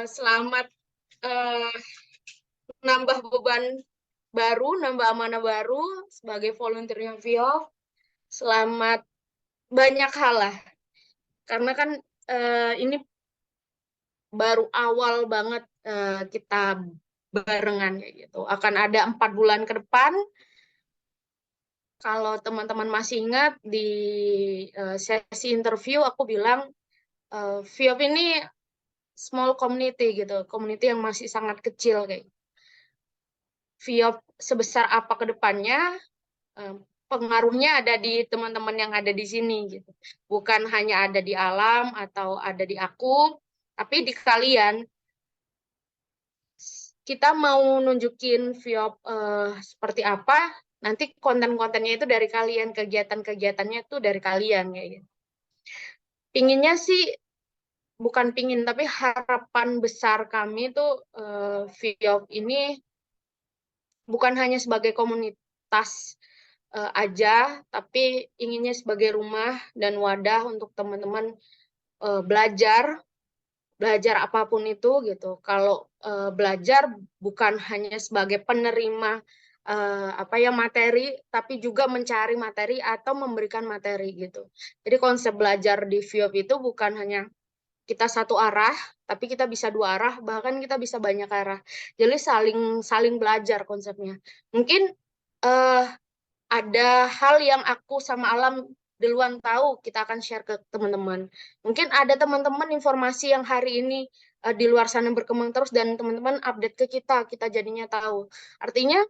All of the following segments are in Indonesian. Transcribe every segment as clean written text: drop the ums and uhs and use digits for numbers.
Selamat eh, nambah beban baru, nambah amanah baru sebagai volunteer VIOF. Selamat banyak hal lah. Karena kan ini baru awal banget kita barengan kayak gitu. Akan ada 4 bulan ke depan. Kalau teman-teman masih ingat di sesi interview aku bilang VIOF ini small community gitu, community yang masih sangat kecil kayak. VIOF sebesar apa ke depannya, pengaruhnya ada di teman-teman yang ada di sini gitu. Bukan hanya ada di Alam atau ada di aku, tapi di kalian. Kita mau nunjukin VIOF seperti apa, nanti konten-kontennya itu dari kalian, kegiatan-kegiatannya itu dari kalian kayak gitu. Pinginnya sih bukan pingin, tapi harapan besar kami tuh VIOF ini bukan hanya sebagai komunitas aja, tapi inginnya sebagai rumah dan wadah untuk teman-teman belajar apapun itu gitu. Kalau belajar bukan hanya sebagai penerima materi, tapi juga mencari materi atau memberikan materi gitu. Jadi konsep belajar di VIOF itu bukan hanya kita satu arah, tapi kita bisa dua arah, bahkan kita bisa banyak arah. Jadi saling belajar konsepnya. Mungkin uh, ada hal yang aku sama Alam duluan tahu, kita akan share ke teman-teman. Mungkin ada teman-teman informasi yang hari ini di luar sana berkembang terus dan teman-teman update ke kita jadinya tahu. Artinya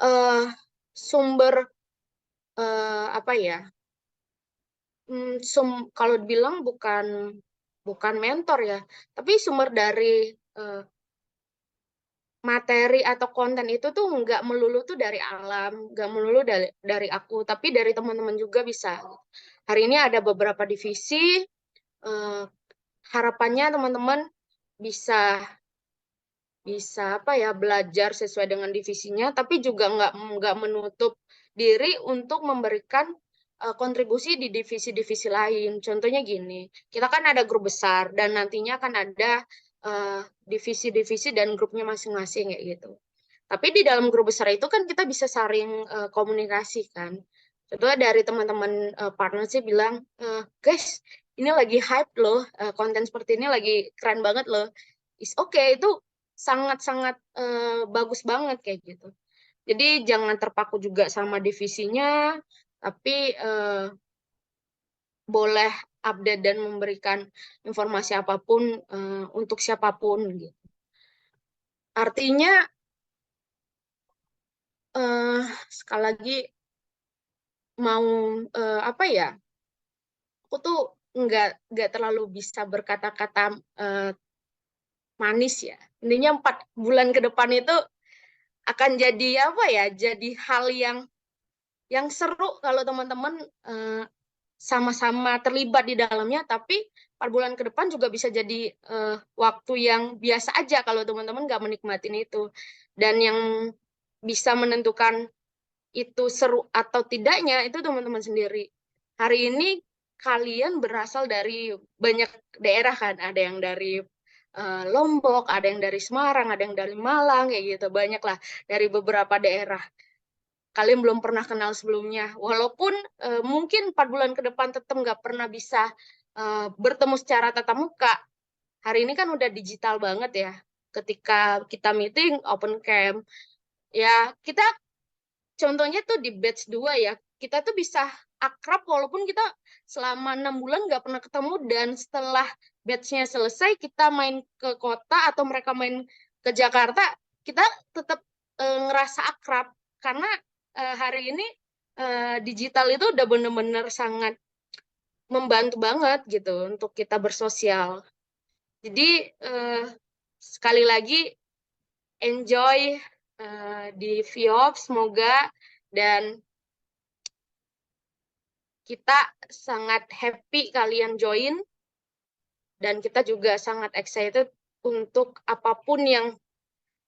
uh, sumber apa ya? Kalau dibilang bukan mentor ya, tapi sumber dari uh, materi atau konten itu tuh nggak melulu tuh dari Alam, nggak melulu dari aku, tapi dari teman-teman juga bisa. Hari ini ada beberapa divisi, eh, harapannya teman-teman bisa bisa apa ya belajar sesuai dengan divisinya, tapi juga nggak menutup diri untuk memberikan kontribusi di divisi-divisi lain. Contohnya gini, kita kan ada grup besar dan nantinya akan ada divisi-divisi dan grupnya masing-masing kayak gitu. Tapi di dalam grup besar itu kan kita bisa saling komunikasi kan. Contohnya dari teman-teman partner sih bilang, guys, ini lagi hype loh, konten seperti ini lagi keren banget loh. Is okay, itu sangat-sangat bagus banget kayak gitu. Jadi jangan terpaku juga sama divisinya, tapi boleh update dan memberikan informasi apapun untuk siapapun gitu. Artinya sekali lagi mau apa ya? Aku tuh nggak terlalu bisa berkata-kata manis ya. Intinya 4 bulan ke depan itu akan jadi apa ya? Jadi hal yang seru kalau teman-teman sama-sama terlibat di dalamnya, tapi 4 bulan ke depan juga bisa jadi waktu yang biasa aja kalau teman-teman nggak menikmatin itu. Dan yang bisa menentukan itu seru atau tidaknya itu teman-teman sendiri. Hari ini kalian berasal dari banyak daerah kan, ada yang dari Lombok, ada yang dari Semarang, ada yang dari Malang, kayak gitu, banyak lah dari beberapa daerah. Kalian belum pernah kenal sebelumnya, walaupun mungkin 4 bulan ke depan tetap nggak pernah bisa bertemu secara tatap muka. Hari ini kan udah digital banget ya. Ketika kita meeting, open cam, ya kita contohnya tuh di batch 2 ya, kita tuh bisa akrab walaupun kita selama 6 bulan nggak pernah ketemu, dan setelah batchnya selesai kita main ke kota atau mereka main ke Jakarta, kita tetap ngerasa akrab karena hari ini digital itu udah bener-bener sangat membantu banget gitu untuk kita bersosial. Jadi sekali lagi enjoy di VIOF semoga, dan kita sangat happy kalian join, dan kita juga sangat excited untuk apapun yang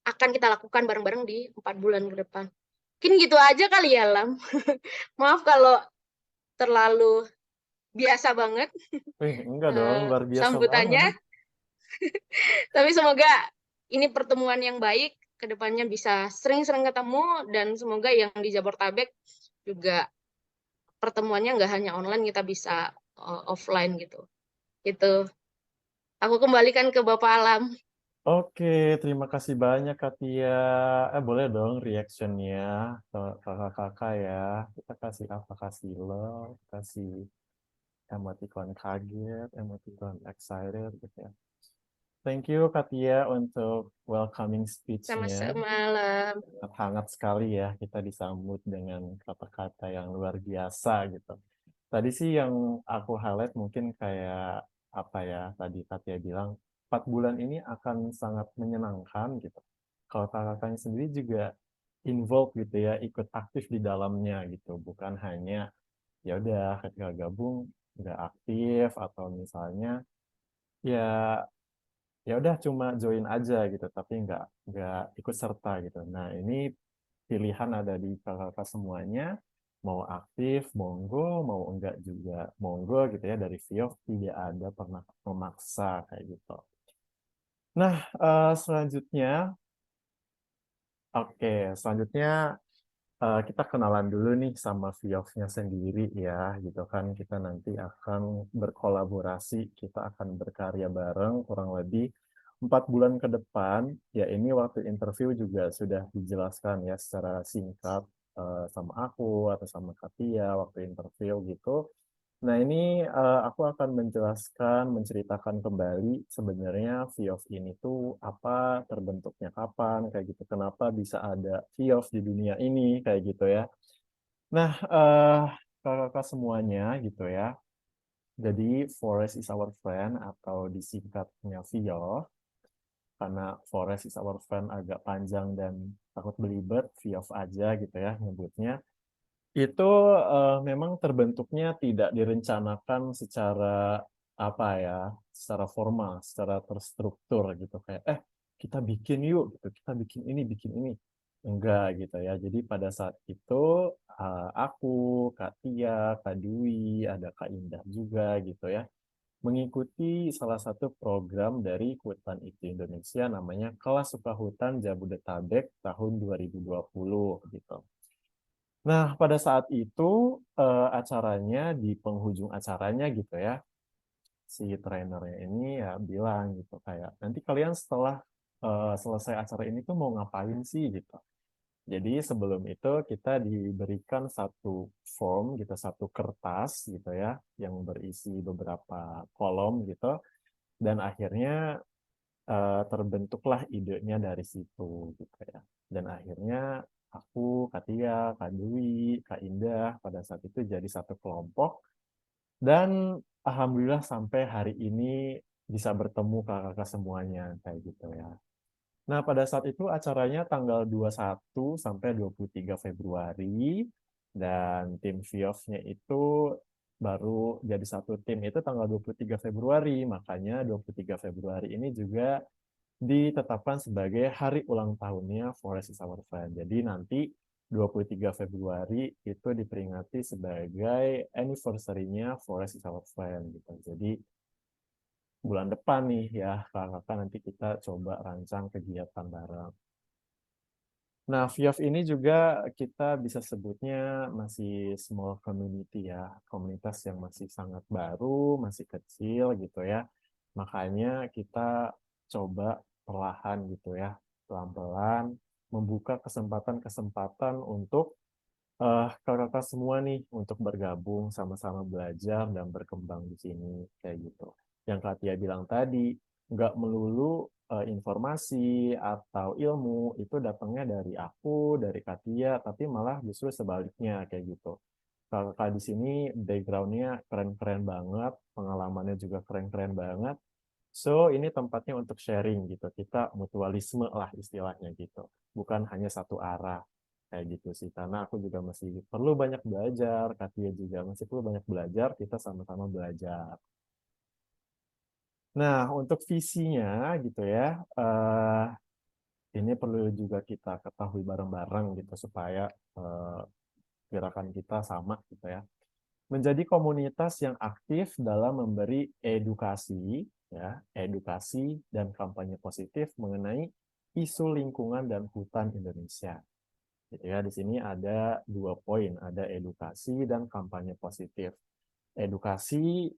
akan kita lakukan bareng-bareng di 4 bulan ke depan. Mungkin gitu aja kali ya, Lam. Maaf kalau terlalu biasa banget Wih, enggak dong, luar biasa sambutannya. banget. Tapi semoga ini pertemuan yang baik, kedepannya bisa sering-sering ketemu, dan semoga yang di Jabodetabek juga pertemuannya nggak hanya online, kita bisa offline gitu. Gitu. Aku kembalikan ke Bapak Alam. Oke, terima kasih banyak Kak Tia. Boleh dong reactionnya ke kakak-kakak ya. Kita kasih apa? Kasih love, kasih emoticon kaget, emoticon excited gitu ya. Thank you Kak Tia untuk welcoming speech-nya. Sama-sama Alam. Sangat hangat sekali ya kita disambut dengan kata-kata yang luar biasa gitu. Tadi sih yang aku highlight mungkin kayak apa ya, tadi Katia bilang 4 bulan ini akan sangat menyenangkan gitu. Kalau kakaknya sendiri juga involved gitu ya, ikut aktif di dalamnya gitu, bukan hanya ya udah ketika gabung nggak aktif atau misalnya ya ya udah cuma join aja gitu, tapi nggak ikut serta gitu. Nah ini pilihan ada di kakak-kakak semuanya, mau aktif monggo, mau enggak juga monggo gitu ya, dari Viof tidak ada pernah memaksa kayak gitu. Nah, selanjutnya, oke, selanjutnya kita kenalan dulu nih sama Viofnya sendiri ya, gitu kan. Kita nanti akan berkolaborasi, kita akan berkarya bareng kurang lebih 4 bulan ke depan. Ya ini waktu interview juga sudah dijelaskan ya secara singkat sama aku atau sama Katia waktu interview gitu. Nah, ini aku akan menjelaskan, menceritakan kembali sebenarnya VIOF ini tuh apa, terbentuknya kapan, kayak gitu. Kenapa bisa ada VIOF di dunia ini, kayak gitu ya. Nah, kakak-kakak semuanya gitu ya. Jadi, Forest is our friend atau disingkatnya VIOF, karena Forest is our friend agak panjang dan takut belibet, VIOF aja gitu ya nyebutnya. Itu memang terbentuknya tidak direncanakan secara apa ya, secara formal, secara terstruktur gitu kayak kita bikin yuk gitu, kita bikin ini. Enggak gitu ya. Jadi pada saat itu aku, Kak Tia, Kak Dwi, ada Kak Indah juga gitu ya, mengikuti salah satu program dari Hutan IKI Indonesia namanya Kelas Sukahutan Jabodetabek tahun 2020 gitu. Nah, pada saat itu acaranya di penghujung acaranya gitu ya, si trainernya ini ya bilang gitu kayak nanti kalian setelah selesai acara ini tuh mau ngapain sih gitu. Jadi sebelum itu kita diberikan satu form gitu, satu kertas gitu ya, yang berisi beberapa kolom gitu, dan akhirnya terbentuklah idenya dari situ gitu ya. Dan akhirnya aku, Katia, Kak Dwi, Kak Indah pada saat itu jadi satu kelompok dan alhamdulillah sampai hari ini bisa bertemu kakak-kakak semuanya kayak gitu ya. Nah, pada saat itu acaranya tanggal 21 sampai 23 Februari dan tim VIOF-nya itu baru jadi satu tim itu tanggal 23 Februari. Makanya 23 Februari ini juga ditetapkan sebagai hari ulang tahunnya Forest is Our Friend. Jadi nanti 23 Februari itu diperingati sebagai anniversary-nya Forest is Our Friend gitu. Jadi bulan depan nih ya, kakak-kakak nanti kita coba rancang kegiatan bareng. Nah, VIOF ini juga kita bisa sebutnya masih small community ya, komunitas yang masih sangat baru, masih kecil gitu ya. Makanya kita coba perlahan gitu ya, pelan-pelan membuka kesempatan-kesempatan untuk kakak-kakak semua nih untuk bergabung sama-sama belajar dan berkembang di sini kayak gitu. Yang Katia bilang tadi, nggak melulu informasi atau ilmu itu datangnya dari aku, dari Katia, tapi malah justru sebaliknya kayak gitu. Kakak di sini background-nya keren-keren banget, pengalamannya juga keren-keren banget. So, ini tempatnya untuk sharing gitu. Kita mutualisme lah istilahnya gitu. Bukan hanya satu arah kayak gitu sih. Karena aku juga masih perlu banyak belajar, Katia juga masih perlu banyak belajar, kita sama-sama belajar. Nah, untuk visinya gitu ya, ini perlu juga kita ketahui bareng-bareng gitu supaya eh, gerakan kita sama gitu ya. Menjadi komunitas yang aktif dalam memberi edukasi ya, edukasi dan kampanye positif mengenai isu lingkungan dan hutan Indonesia. Gitu ya, di sini ada 2 poin, ada edukasi dan kampanye positif. Edukasi,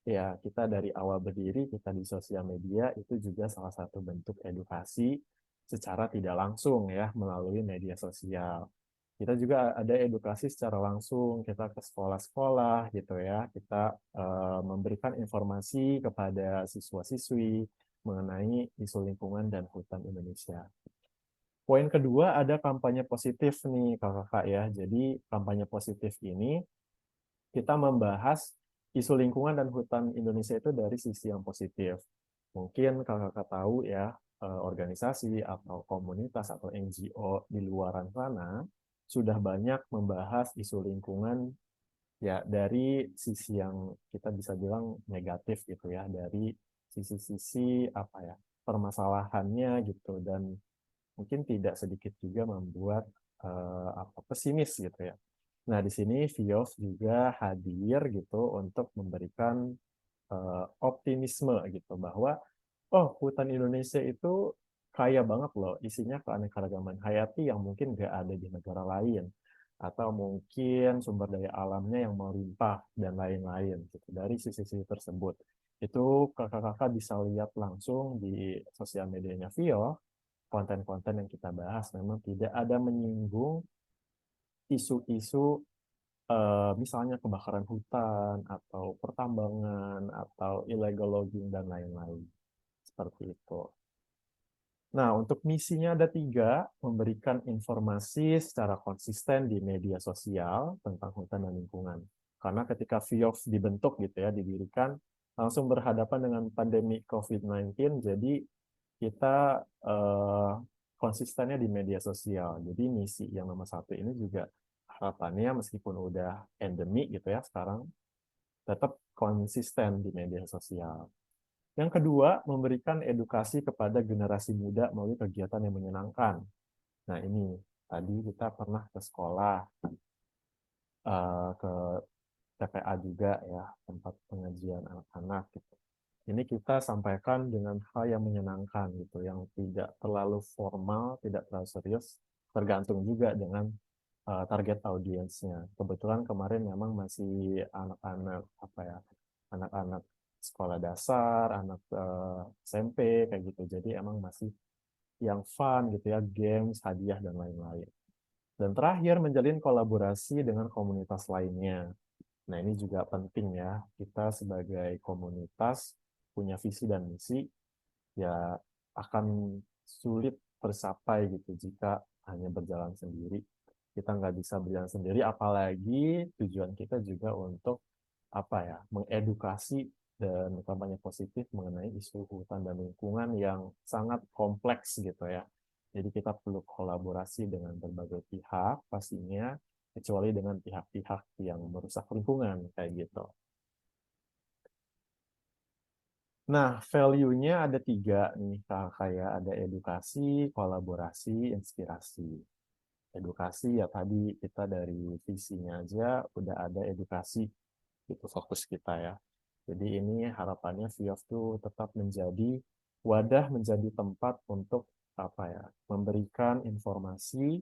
ya kita dari awal berdiri, kita di sosial media, itu juga salah satu bentuk edukasi secara tidak langsung ya, melalui media sosial. Kita juga ada edukasi secara langsung, kita ke sekolah-sekolah gitu ya, kita memberikan informasi kepada siswa-siswi mengenai isu lingkungan dan hutan Indonesia. Poin kedua ada kampanye positif nih kakak-kakak ya. Jadi kampanye positif ini kita membahas isu lingkungan dan hutan Indonesia itu dari sisi yang positif. Mungkin kakak-kakak tahu ya, organisasi atau komunitas atau NGO di luaran sana sudah banyak membahas isu lingkungan ya dari sisi yang kita bisa bilang negatif gitu ya, dari sisi-sisi apa ya, permasalahannya gitu, dan mungkin tidak sedikit juga membuat pesimis gitu ya. Nah, di sini Viof juga hadir gitu untuk memberikan optimisme gitu bahwa oh, hutan Indonesia itu kaya banget loh, isinya keanekaragaman hayati yang mungkin nggak ada di negara lain, atau mungkin sumber daya alamnya yang melimpah dan lain-lain gitu. Dari sisi-sisi tersebut itu kakak-kakak bisa lihat langsung di sosial medianya Vio, konten-konten yang kita bahas memang tidak ada menyinggung isu-isu misalnya kebakaran hutan atau pertambangan atau illegal logging dan lain-lain seperti itu. Nah, untuk misinya ada 3, memberikan informasi secara konsisten di media sosial tentang hutan dan lingkungan. Karena ketika VIOF dibentuk gitu ya, didirikan, langsung berhadapan dengan pandemi COVID-19, jadi kita konsistennya di media sosial. Jadi misi yang nomor 1 ini juga harapannya meskipun udah endemi gitu ya sekarang, tetap konsisten di media sosial. Yang kedua, memberikan edukasi kepada generasi muda melalui kegiatan yang menyenangkan. Nah, ini tadi kita pernah ke sekolah, ke TPA juga ya, tempat pengajian anak-anak gitu. Ini kita sampaikan dengan hal yang menyenangkan gitu, yang tidak terlalu formal, tidak terlalu serius, tergantung juga dengan target audiensnya. Kebetulan kemarin memang masih anak-anak apa ya, anak-anak sekolah dasar, anak SMP kayak gitu. Jadi emang masih yang fun gitu ya, games, hadiah dan lain-lain. Dan terakhir menjalin kolaborasi dengan komunitas lainnya. Nah, ini juga penting ya. Kita sebagai komunitas punya visi dan misi ya akan sulit tercapai gitu jika hanya berjalan sendiri. Kita nggak bisa berjalan sendiri, apalagi tujuan kita juga untuk apa ya, mengedukasi dan kampanye positif mengenai isu hutan dan lingkungan yang sangat kompleks gitu ya. Jadi kita perlu kolaborasi dengan berbagai pihak pastinya, kecuali dengan pihak-pihak yang merusak lingkungan kayak gitu. Nah, value-nya ada 3 nih, kayak ada edukasi, kolaborasi, inspirasi. Edukasi ya tadi kita dari visinya aja udah ada edukasi, itu fokus kita ya. Jadi ini harapannya VIOF tuh tetap menjadi wadah, menjadi tempat untuk apa ya, memberikan informasi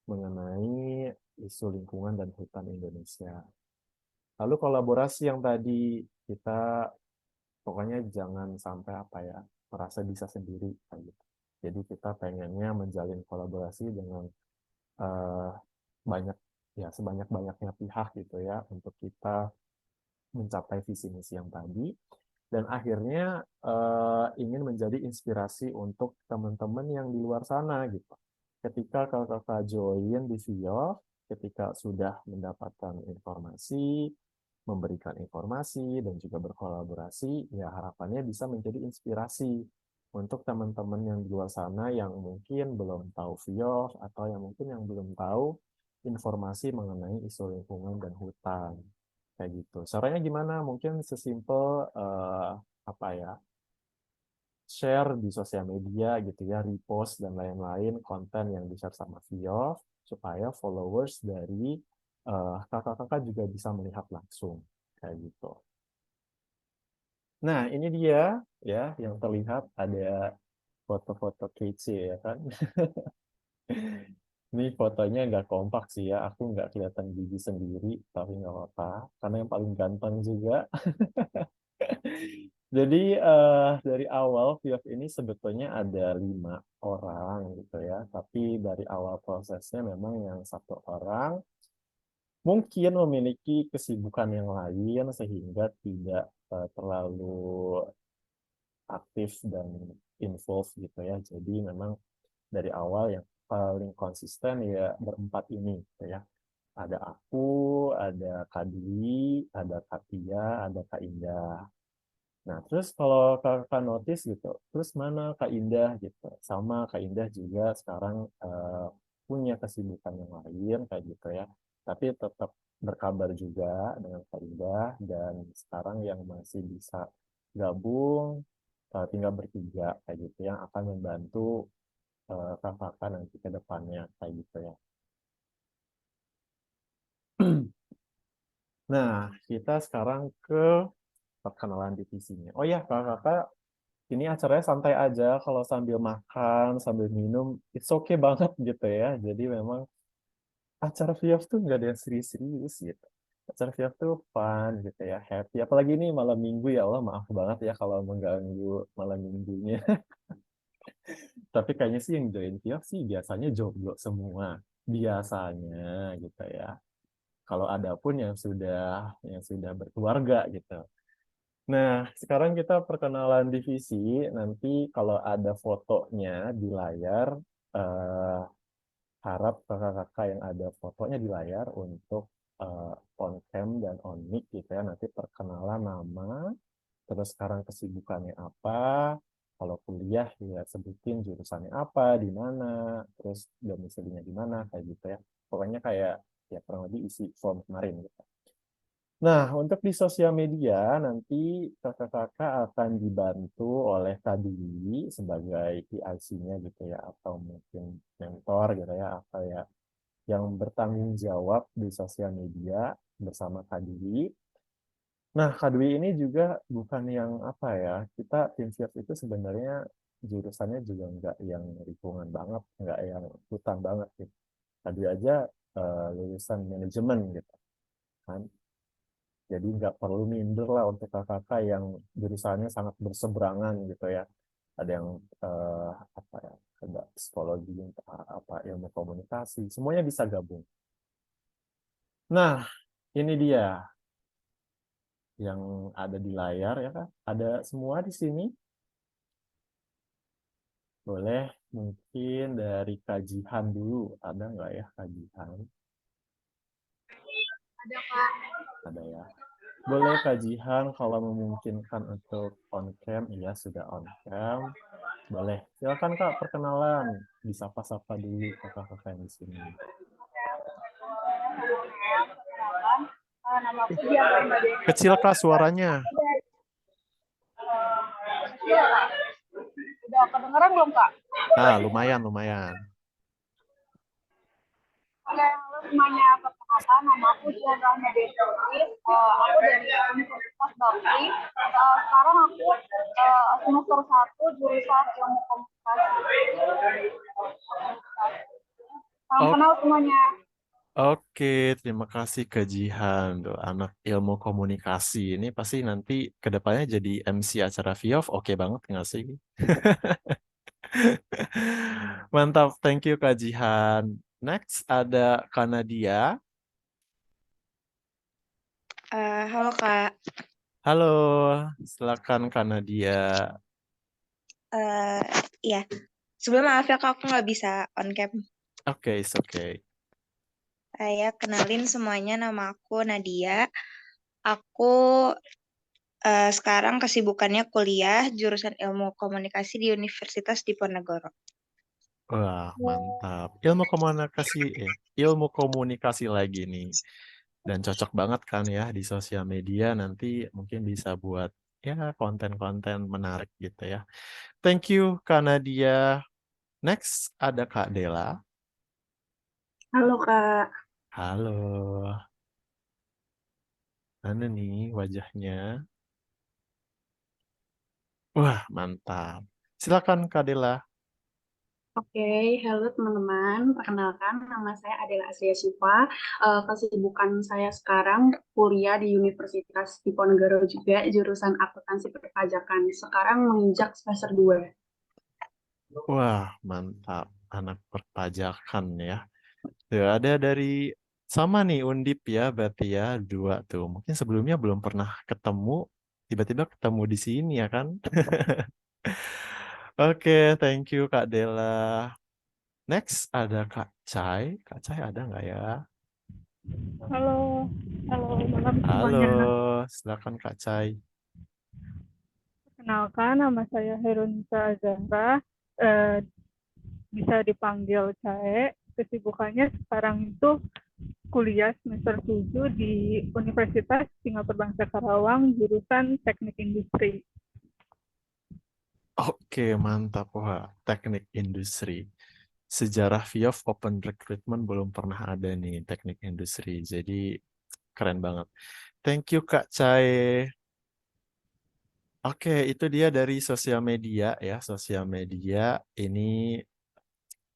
mengenai isu lingkungan dan hutan Indonesia. Lalu kolaborasi yang tadi kita pokoknya jangan sampai apa ya, merasa bisa sendiri kayak gitu. Jadi kita pengennya menjalin kolaborasi dengan uh, banyak ya, sebanyak-banyaknya pihak gitu ya untuk kita mencapai visi misi yang tadi, dan akhirnya ingin menjadi inspirasi untuk teman-teman yang di luar sana gitu. Ketika kakak-kakak join di VIO, ketika sudah mendapatkan informasi, memberikan informasi, dan juga berkolaborasi, ya harapannya bisa menjadi inspirasi untuk teman-teman yang di luar sana yang mungkin belum tahu VIO atau yang mungkin yang belum tahu informasi mengenai isu lingkungan dan hutan kayak gitu. Caranya gimana? Mungkin sesimpel apa ya, share di sosial media gitu ya, repost dan lain-lain konten yang di-share sama Vio supaya followers dari kakak-kakak juga bisa melihat langsung kayak gitu. Nah, ini dia ya yang terlihat ada foto-foto kece ya kan. Ini fotonya nggak kompak sih ya. Aku nggak kelihatan gigi sendiri, tapi nggak apa-apa. Karena yang paling ganteng juga. Jadi dari awal Viof ini sebetulnya ada 5 orang gitu ya. Tapi dari awal prosesnya memang yang 1 orang mungkin memiliki kesibukan yang lain sehingga tidak terlalu aktif dan involved gitu ya. Jadi memang dari awal yang paling konsisten ya berempat ini gitu ya. Ada aku, ada Kak Dwi, ada Kak Tia, ada Kak Indah. Nah, terus kalau kakak notice gitu, terus mana Kak Indah gitu. Sama Kak Indah juga sekarang punya kesibukan yang lain kayak gitu ya. Tapi tetap berkabar juga dengan Kak Indah dan sekarang yang masih bisa gabung tinggal bertiga kayak gitu yang akan membantu kakak nanti ke depannya kayak gitu ya. Nah, kita sekarang ke perkenalan divisinya. Oh ya, kakak-kakak, ini acaranya santai aja kalau sambil makan, sambil minum, it's okay banget gitu ya. Jadi memang acara VF tuh nggak ada yang serius-serius gitu. Acara VF tuh fun gitu ya, happy. Apalagi ini malam minggu ya Allah, maaf banget ya kalau mengganggu malam minggunya. Tapi kayaknya sih yang join VF sih biasanya jomblo semua. Biasanya gitu ya. Kalau ada pun yang sudah berkeluarga gitu. Nah, sekarang kita perkenalan divisi. Nanti kalau ada fotonya di layar, eh, harap kakak-kakak yang ada fotonya di layar untuk on cam dan on mic gitu ya. Nanti perkenalan nama, terus sekarang kesibukannya apa, kalau kuliah ya sebutin jurusannya apa, di mana, terus domisilinya di mana, kayak gitu ya. Pokoknya kayak ya kurang lebih isi form kemarin gitu. Nah, untuk di sosial media nanti kakak-kakak akan dibantu oleh Kak Dwi sebagai PIC-nya gitu ya, atau mungkin mentor gitu ya, apa ya, yang bertanggung jawab di sosial media bersama Kak Dwi. Nah, Kak Dwi ini juga bukan yang apa ya, kita tim Siap itu sebenarnya jurusannya juga nggak yang lingkungan banget, nggak yang hutan banget gitu. Kak Dwi aja lulusan manajemen gitu kan. Jadi nggak perlu minder lah untuk kakak-kakak yang jurusannya sangat berseberangan gitu ya. Ada yang apa ya, ada psikologi, apa ilmu komunikasi, semuanya bisa gabung. Nah, ini dia yang ada di layar ya kan. Ada semua di sini. Boleh mungkin dari kajian dulu. Ada nggak ya kajian? Ada Kak. Ada ya. Boleh kajian kalau memungkinkan untuk on cam, iya sudah on cam. Boleh. Silakan Kak, perkenalan. Disapa-sapa dulu kakak-kakak yang di sini. Nama aku Dian Mbak Desi. Kecil Kak suaranya. Udah kedengeran belum Kak? Ah, lumayan, lumayan. Oke, halo semuanya, perkenalkan nama aku Dian Rahma Desi. Aku dari Universitas Bakri. Sekarang aku semester 1 jurusan ilmu komunikasi. Salam O- kenal semuanya. Oke, terima kasih Kak Jihan. Tuh, anak ilmu komunikasi. Ini pasti nanti kedepannya jadi MC acara VIOF. Oke banget nggak sih? Mantap, thank you Kak Jihan. Next ada Kanadia. Halo Kak. Halo, silakan Kanadia. Eh ya, sebelum maaf ya Kak, aku nggak bisa on cam. Oke, it's okay. Saya kenalin semuanya, nama aku Nadia. Aku sekarang kesibukannya kuliah jurusan ilmu komunikasi di Universitas Diponegoro. Wah, mantap. Ilmu komunikasi lagi nih. Dan cocok banget kan ya di sosial media nanti mungkin bisa buat ya konten-konten menarik gitu ya. Thank you Kak Nadia. Next ada Kak Dela. Halo Kak. Halo. Mana nih wajahnya? Wah, mantap. Silakan Kak Dela. Oke, halo teman-teman. Perkenalkan, nama saya Adela Asria Syifa. Kesibukan saya sekarang kuliah di Universitas Diponegoro juga, jurusan Akuntansi Perpajakan. Sekarang menginjak semester 2. Wah, mantap. Anak perpajakan ya. Tuh, ada dari sama nih Undip ya, berarti ya dua tuh. Mungkin sebelumnya belum pernah ketemu, tiba-tiba ketemu di sini ya kan? Oke, thank you Kak Dela. Next ada Kak Cai. Kak Cai ada nggak ya? Halo, halo malam Halo, semuanya. silakan Kak Cai. Perkenalkan, nama saya Herunisa Azahra. Eh, bisa dipanggil Cae. Kesibukannya sekarang itu kuliah semester 7 di Universitas Singapura Bangsa Karawang, jurusan Teknik Industri. Oke, mantap. Wah, teknik industri. Sejarah VIOF Open Recruitment belum pernah ada nih teknik industri. Jadi keren banget. Thank you Kak Cai. Oke, itu dia dari sosial media ya. Sosial media ini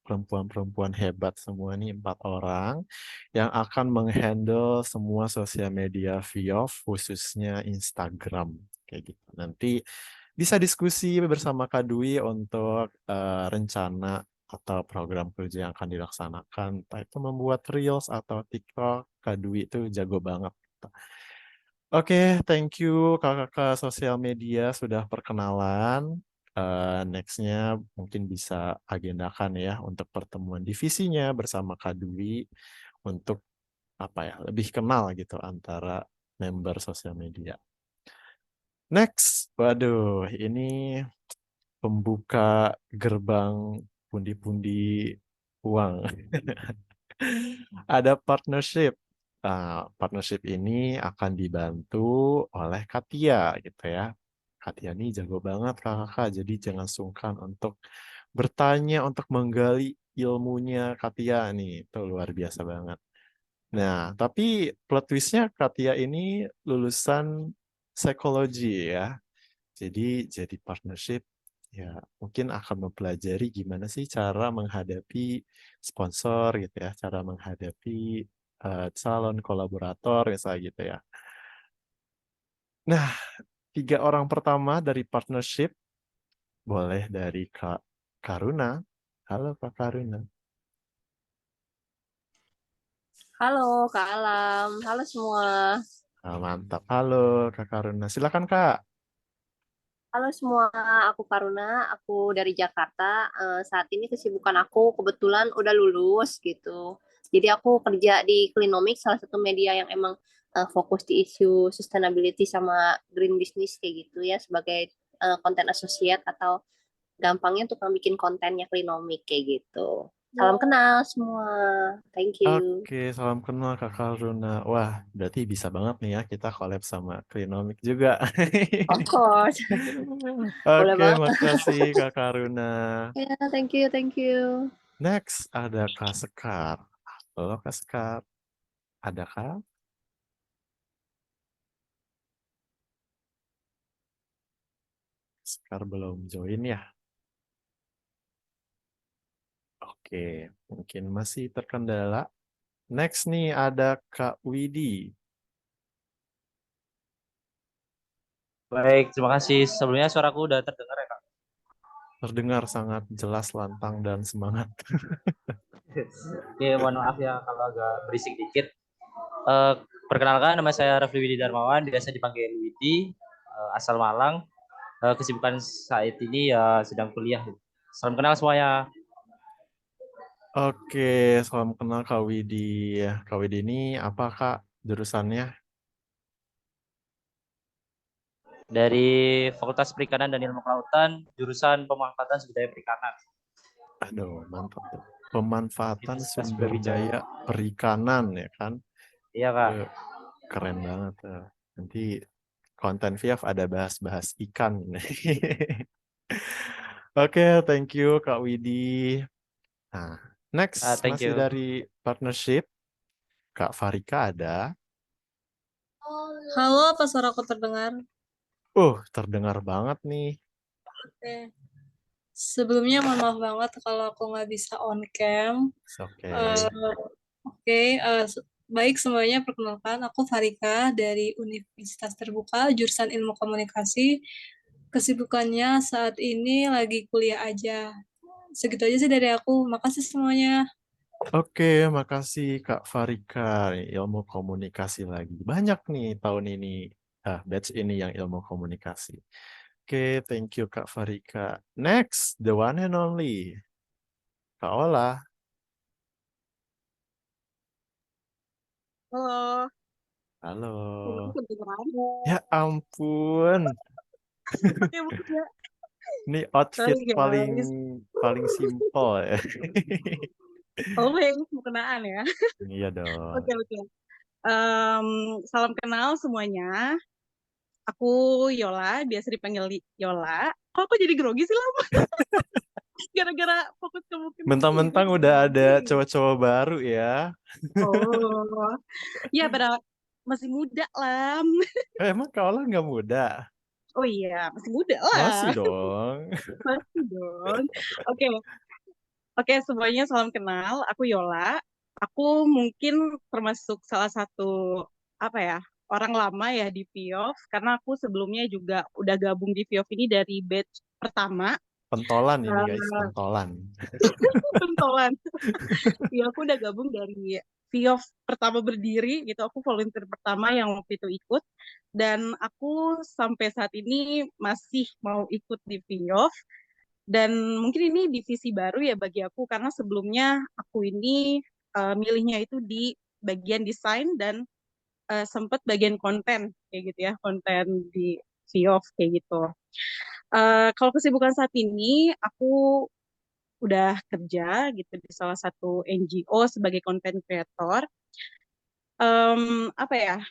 perempuan-perempuan hebat semua nih, 4 orang yang akan menghandle semua sosial media VIOF, khususnya Instagram. Kayak gitu. Nanti bisa diskusi bersama Kak Dwi untuk rencana atau program kerja yang akan dilaksanakan. Entah itu membuat Reels atau TikTok, Kak Dwi itu jago banget. Oke, thank you kakak-kakak sosial media sudah perkenalan. Next-nya mungkin bisa agendakan ya untuk pertemuan divisinya bersama Kak Dwi untuk apa ya lebih kenal gitu antara member sosial media. Next, waduh, ini pembuka gerbang pundi-pundi uang. Ada partnership. Nah, partnership ini akan dibantu oleh Katia gitu ya. Katia ini jago banget kakak, jadi jangan sungkan untuk bertanya, untuk menggali ilmunya Katia nih. Itu luar biasa banget. Nah, tapi plot twist-nya Katia ini lulusan psikologi ya. Jadi partnership ya mungkin akan mempelajari gimana sih cara menghadapi sponsor gitu ya, cara menghadapi calon kolaborator misalnya gitu ya. Nah, 3 orang pertama dari partnership boleh dari Kak Karuna. Halo Kak Karuna. Halo Kak Alam, halo semua. Ah, mantap. Halo Kak Karuna. Silakan Kak. Halo semua, aku Karuna, aku dari Jakarta. Saat ini kesibukan aku kebetulan udah lulus gitu. Jadi aku kerja di Klinomik, salah satu media yang emang fokus di isu sustainability sama green business kayak gitu ya, sebagai content associate atau gampangnya tukang bikin kontennya Klinomik kayak gitu. Salam kenal semua. Thank you. Oke, salam kenal Kak Karuna. Wah, berarti bisa banget nih ya kita collab sama Klinomik juga. Of course. Boleh Oke, banget. makasih Kak Karuna. Ya, thank you, thank you. Next ada Kak Sekar. Halo Kak Sekar. Ada Kak? Sekar belum join ya? Oke, mungkin masih terkendala. Next nih ada Kak Widi. Baik, terima kasih. Sebelumnya suaraku udah terdengar ya, Kak? Terdengar sangat jelas, lantang, dan semangat. Oke, mohon maaf ya kalau agak berisik dikit. Eh, Perkenalkan, nama saya Rafli Widi Darmawan, biasa dipanggil Widi, asal Malang. Kesibukan saat ini ya sedang kuliah. Salam kenal semuanya. Oke, salam kenal Kak Widi. Kak Widi ini apa Kak jurusannya? Dari Fakultas Perikanan dan Ilmu Kelautan, jurusan Pemanfaatan Sumber Daya Perikanan. Aduh, mantap tuh. Pemanfaatan Universitas sumber Brawijaya. daya perikanan ya kan? Iya, Kak. Keren banget tuh. Nanti konten VF ada bahas-bahas ikan. Oke, thank you Kak Widi. Nah, next Thank masih you. dari partnership. Kak Farika ada. Halo, apa suaraku terdengar? Terdengar banget nih. Oke. Sebelumnya mohon maaf banget kalau aku nggak bisa on cam. It's okay. Oke, baik semuanya, perkenalkan aku Farika dari Universitas Terbuka jurusan Ilmu Komunikasi. Kesibukannya saat ini lagi kuliah aja. Segitu aja sih dari aku. Makasih semuanya. Oke, makasih Kak Farika. Ilmu komunikasi lagi. Banyak nih tahun ini. Batch ini yang ilmu komunikasi. Oke, thank you Kak Farika. Next, the one and only. Kak Ola. Halo, Halo. kedengeran? Ya ampun. Ya, ya. Ini outfit Sorry paling guys. simple ya. Oh, yang perkenaan ya. Iya dong. Oke. Salam kenal semuanya. Aku Yola, biasa dipanggil Yola. Kok aku jadi grogi sih lama? Gara-gara fokus ke mungkin Mentang-mentang udah ada cowok-cowok baru ya. Oh, ya pada masih muda lah. Emang Kak Ola nggak muda? Oh iya, masih muda lah. Masih dong. Masih dong. Oke. Oke, semuanya salam kenal. Aku Yola. Aku mungkin termasuk salah satu apa ya, orang lama ya di VIOF karena aku sebelumnya juga udah gabung di VIOF ini dari batch pertama. Pentolan ini guys, pentolan. Pentolan. Ya, aku udah gabung dari VIOF pertama berdiri gitu. Aku volunteer pertama yang waktu itu ikut dan aku sampai saat ini masih mau ikut di VIOF. Dan mungkin ini divisi baru ya bagi aku karena sebelumnya aku ini milihnya itu di bagian desain dan sempat bagian konten kayak gitu ya, konten di VIOF kayak gitu. Kalau kesibukan saat ini aku udah kerja gitu di salah satu NGO sebagai content creator. Apa ya?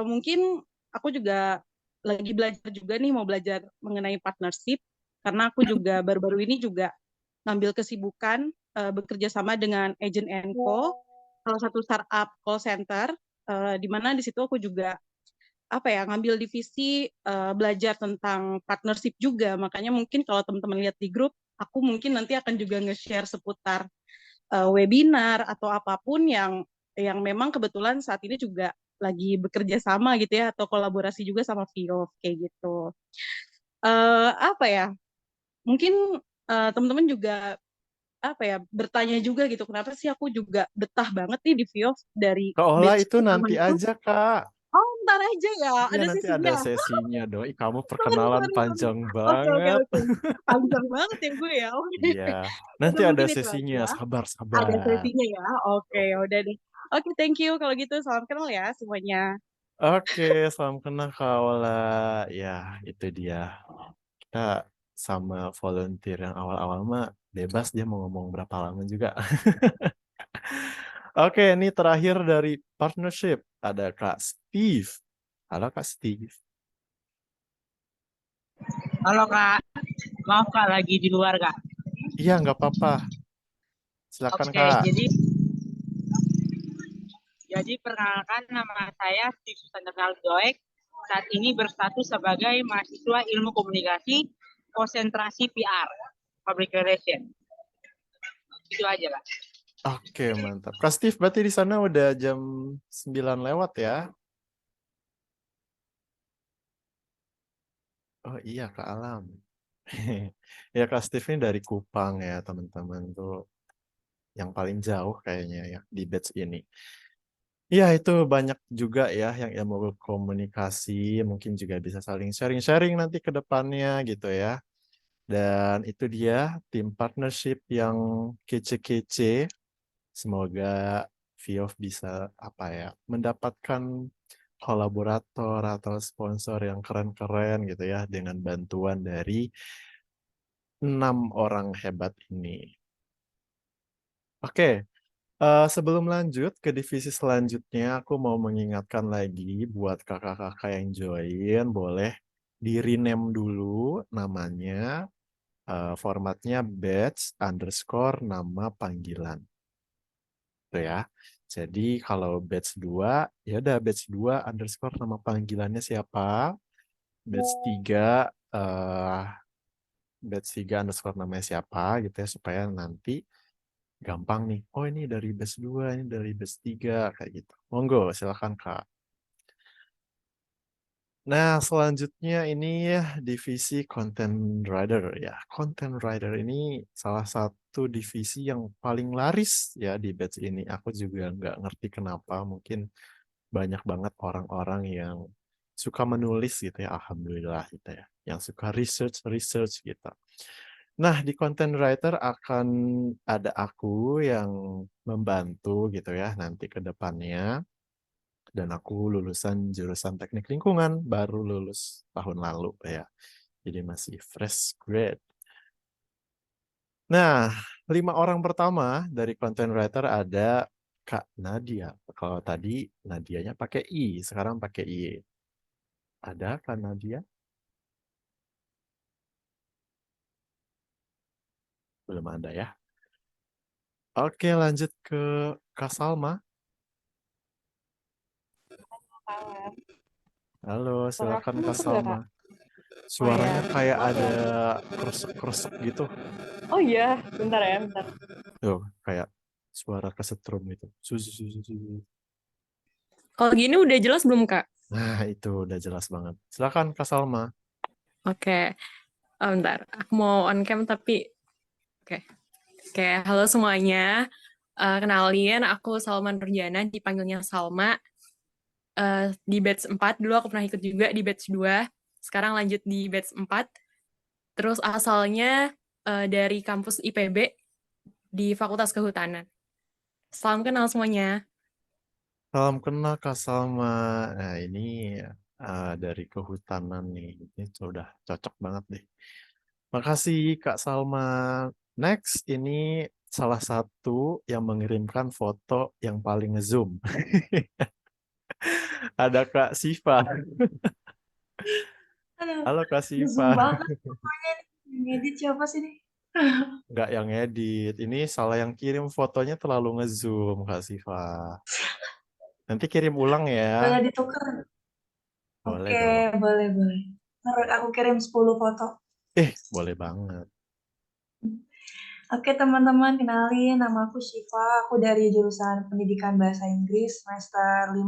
Mungkin aku juga lagi belajar juga nih mau belajar mengenai partnership karena aku juga baru-baru ini juga ngambil kesibukan bekerja sama dengan Agent Co, salah satu startup call center, di mana di situ aku juga apa ya ngambil divisi belajar tentang partnership juga. Makanya mungkin kalau teman-teman lihat di grup, aku mungkin nanti akan juga nge-share seputar webinar atau apapun yang memang kebetulan saat ini juga lagi bekerja sama gitu ya atau kolaborasi juga sama VIOF kayak gitu. Apa ya? Mungkin teman-teman juga apa ya bertanya juga gitu kenapa sih aku juga betah banget nih di VIOF dari Kak Ola batch itu pertama nanti itu. aja Kak. Oh, ntar aja ya, Iya ada nanti ada sesinya. sesinya dong. Ih, kamu Sorry, perkenalan sorry. panjang Oke. banget. Panjang banget ya gue ya. Oke. Iya, nanti Udah ada mungkin itu sesinya. aja. Sabar, Ada sabar. sesinya ya. Oke, udah deh. Oke, thank you. Kalau gitu salam kenal ya semuanya. Oke, salam kenal Kak Ola. Ya, itu dia. Kita sama volunteer yang awal-awal mah bebas dia mau ngomong berapa lama juga. Oke, ini terakhir dari partnership. Ada Kak Steve. Halo Kak Steve. Halo Kak, maaf Kak lagi di luar Kak. Iya, nggak apa-apa. Silakan Oke, Kak. jadi perkenalkan nama saya Steve Susander Joek. Saat ini berstatus sebagai mahasiswa ilmu komunikasi konsentrasi PR, Public Relation. Itu aja Kak. Oke, mantap. Kak Steve, berarti di sana udah jam 9 lewat ya? Oh iya, Kak Alam. Ya, Kak Steve ini dari Kupang ya, teman-teman. Tuh yang paling jauh kayaknya ya di batch ini. Ya, itu banyak juga ya yang ilmu komunikasi. Mungkin juga bisa saling sharing-sharing nanti ke depannya gitu ya. Dan itu dia tim partnership yang kece-kece. Semoga VIOF bisa apa ya mendapatkan kolaborator atau sponsor yang keren-keren gitu ya dengan bantuan dari 6 orang hebat ini. Oke, sebelum lanjut ke divisi selanjutnya, aku mau mengingatkan lagi buat kakak-kakak yang join, boleh di-rename dulu namanya, formatnya batch _ nama panggilan. Tuh ya. Jadi kalau batch 2, ya udah batch 2 _ nama panggilannya siapa. Batch 3 batch 3 underscore namanya siapa gitu ya, supaya nanti gampang nih. Oh ini dari batch 2, ini dari batch 3, kayak gitu. Monggo, silakan Kak. Nah, selanjutnya ini ya divisi content writer ya. Content writer ini salah satu divisi yang paling laris ya di batch ini. Aku juga nggak ngerti kenapa. Mungkin banyak banget orang-orang yang suka menulis gitu ya. Alhamdulillah gitu ya. Yang suka research gitu. Nah, di content writer akan ada aku yang membantu gitu ya nanti ke depannya. Dan aku lulusan jurusan teknik lingkungan, baru lulus tahun lalu ya. Jadi masih fresh grade. Nah, 5 orang pertama dari content writer ada Kak Nadia. Kalau tadi Nadianya pakai I, sekarang pakai I. Ada Kak Nadia? Belum ada ya. Oke, lanjut ke Kak Salma. Halo, silakan Kak Salma. Suaranya kayak ada kresek-kresek gitu. Oh iya, bentar ya, bentar. Tuh, kayak suara kesetrum gitu. Kalau gini udah jelas belum, Kak? Nah, itu udah jelas banget. Silakan Kak Salma. Oke. Bentar, aku mau on cam tapi oke. Oke, halo semuanya. Kenalin, aku Salma Nurjana, dipanggilnya Salma. Di batch 4, dulu aku pernah ikut juga di batch 2. Sekarang lanjut di batch 4. Terus asalnya dari kampus IPB di Fakultas Kehutanan. Salam kenal semuanya. Salam kenal Kak Salma. Nah, ini dari kehutanan nih. Ini sudah cocok banget deh. Makasih Kak Salma. Next, ini salah satu yang mengirimkan foto yang paling ngezoom. Ada Kak Siva. Halo Kak Siva. Zoom banget pokoknya nih. Yang edit siapa sih nih? Nggak yang edit. Ini salah yang kirim fotonya terlalu ngezoom Kak Siva. Nanti kirim ulang ya. Boleh ditukar? Boleh Oke, dong. boleh. Ntar aku kirim 10 foto. Boleh banget. Oke, teman-teman, kenalin nama aku Syifa. Aku dari jurusan Pendidikan Bahasa Inggris semester 5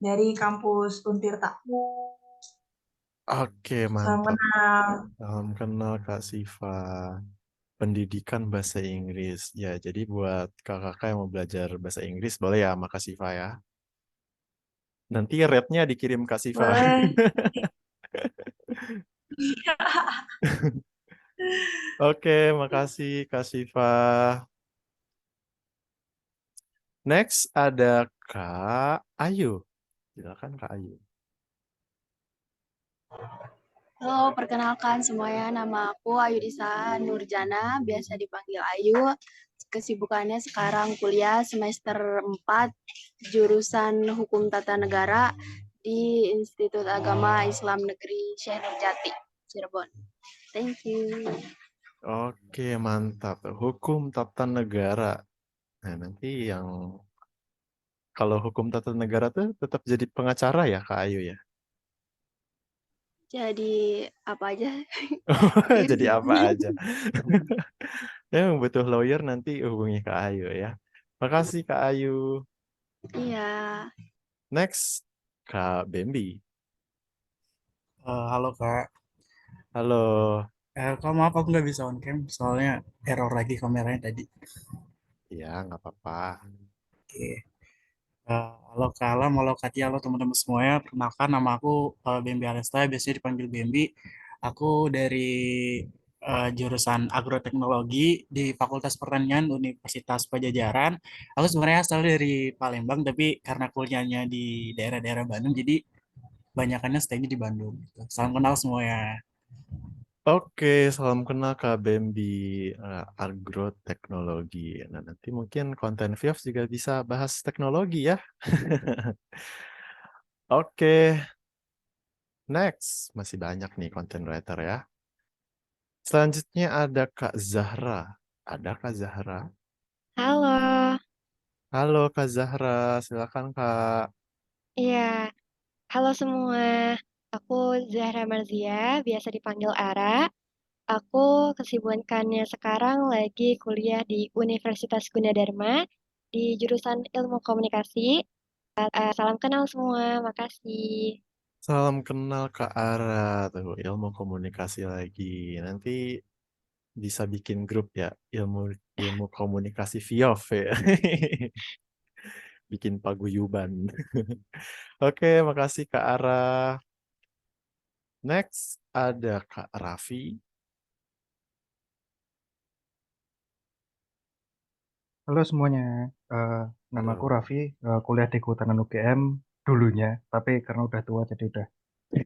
dari kampus Untirta. Oke, Salam mantap. kenal. Salam kenal Kak Siva. Pendidikan Bahasa Inggris. Ya, jadi buat kakak-kakak yang mau belajar Bahasa Inggris, boleh ya sama Kak Siva ya. Nanti rate-nya dikirim Kak Siva. Boleh. Oke, makasih Kak Siva. Next ada Kak Ayu. Silakan Kak Ayu. Halo, perkenalkan semuanya. Nama aku Ayudisa Nurjana, biasa dipanggil Ayu. Kesibukannya sekarang kuliah semester 4, jurusan Hukum Tata Negara di Institut Agama Islam Negeri Syekh Nurjati, Cirebon. Thank you. Oke, mantap. Hukum tata negara. Nah, nanti yang kalau hukum tata negara tuh tetap jadi pengacara ya Kak Ayu ya? Jadi apa aja? Jadi apa aja. Yang butuh lawyer nanti hubungi Kak Ayu ya. Makasih Kak Ayu. Iya. Next, Kak Bambi. Halo Kak. Halo. Kak maaf aku nggak bisa on cam soalnya error lagi kameranya tadi. Iya, nggak apa-apa. Oke. Halo Kak Alam, halo Kak Tia, halo teman-teman semuanya. Perkenalkan nama aku Bambi Alesta, biasanya dipanggil Bambi. Aku dari jurusan agroteknologi di Fakultas Pertanian Universitas Pajajaran. Aku sebenarnya asal dari Palembang, tapi karena kuliahnya di daerah-daerah Bandung, jadi banyakannya stay di Bandung. Salam kenal semuanya. Oke, salam kenal Kak Bambi, agroteknologi. Nah, nanti mungkin konten Vios juga bisa bahas teknologi ya. Oke. Next, masih banyak nih konten writer ya. Selanjutnya ada Kak Zahra. Ada Kak Zahra? Halo, Halo Kak Zahra, silakan Kak. iya. Halo semua. Aku Zahra Marzia, biasa dipanggil Ara. Aku kesibukannya sekarang lagi kuliah di Universitas Gunadarma di jurusan Ilmu Komunikasi. Salam kenal semua, makasih. Salam kenal Kak Ara, tuh ilmu komunikasi lagi. Nanti bisa bikin grup ya, ilmu ilmu komunikasi VIOF ya. Bikin paguyuban. Oke, makasih Kak Ara. Next ada Kak Raffi. Halo semuanya, nama aku Halo. Raffi, kuliah di Kehutanan UGM dulunya, tapi karena udah tua jadi udah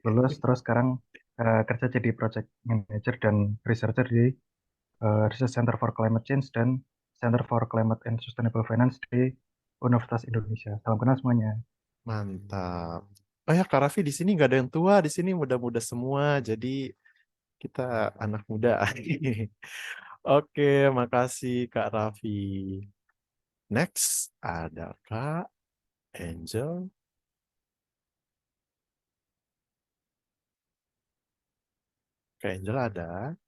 lulus, terus sekarang kerja jadi project manager dan researcher di Research Center for Climate Change dan Center for Climate and Sustainable Finance di Universitas Indonesia. Salam kenal semuanya. Mantap. Oh ya, Kak Raffi di sini nggak ada yang tua, di sini muda-muda semua, jadi kita anak muda. Oke, makasih Kak Raffi. Next ada Kak Angel. Kak Angel ada.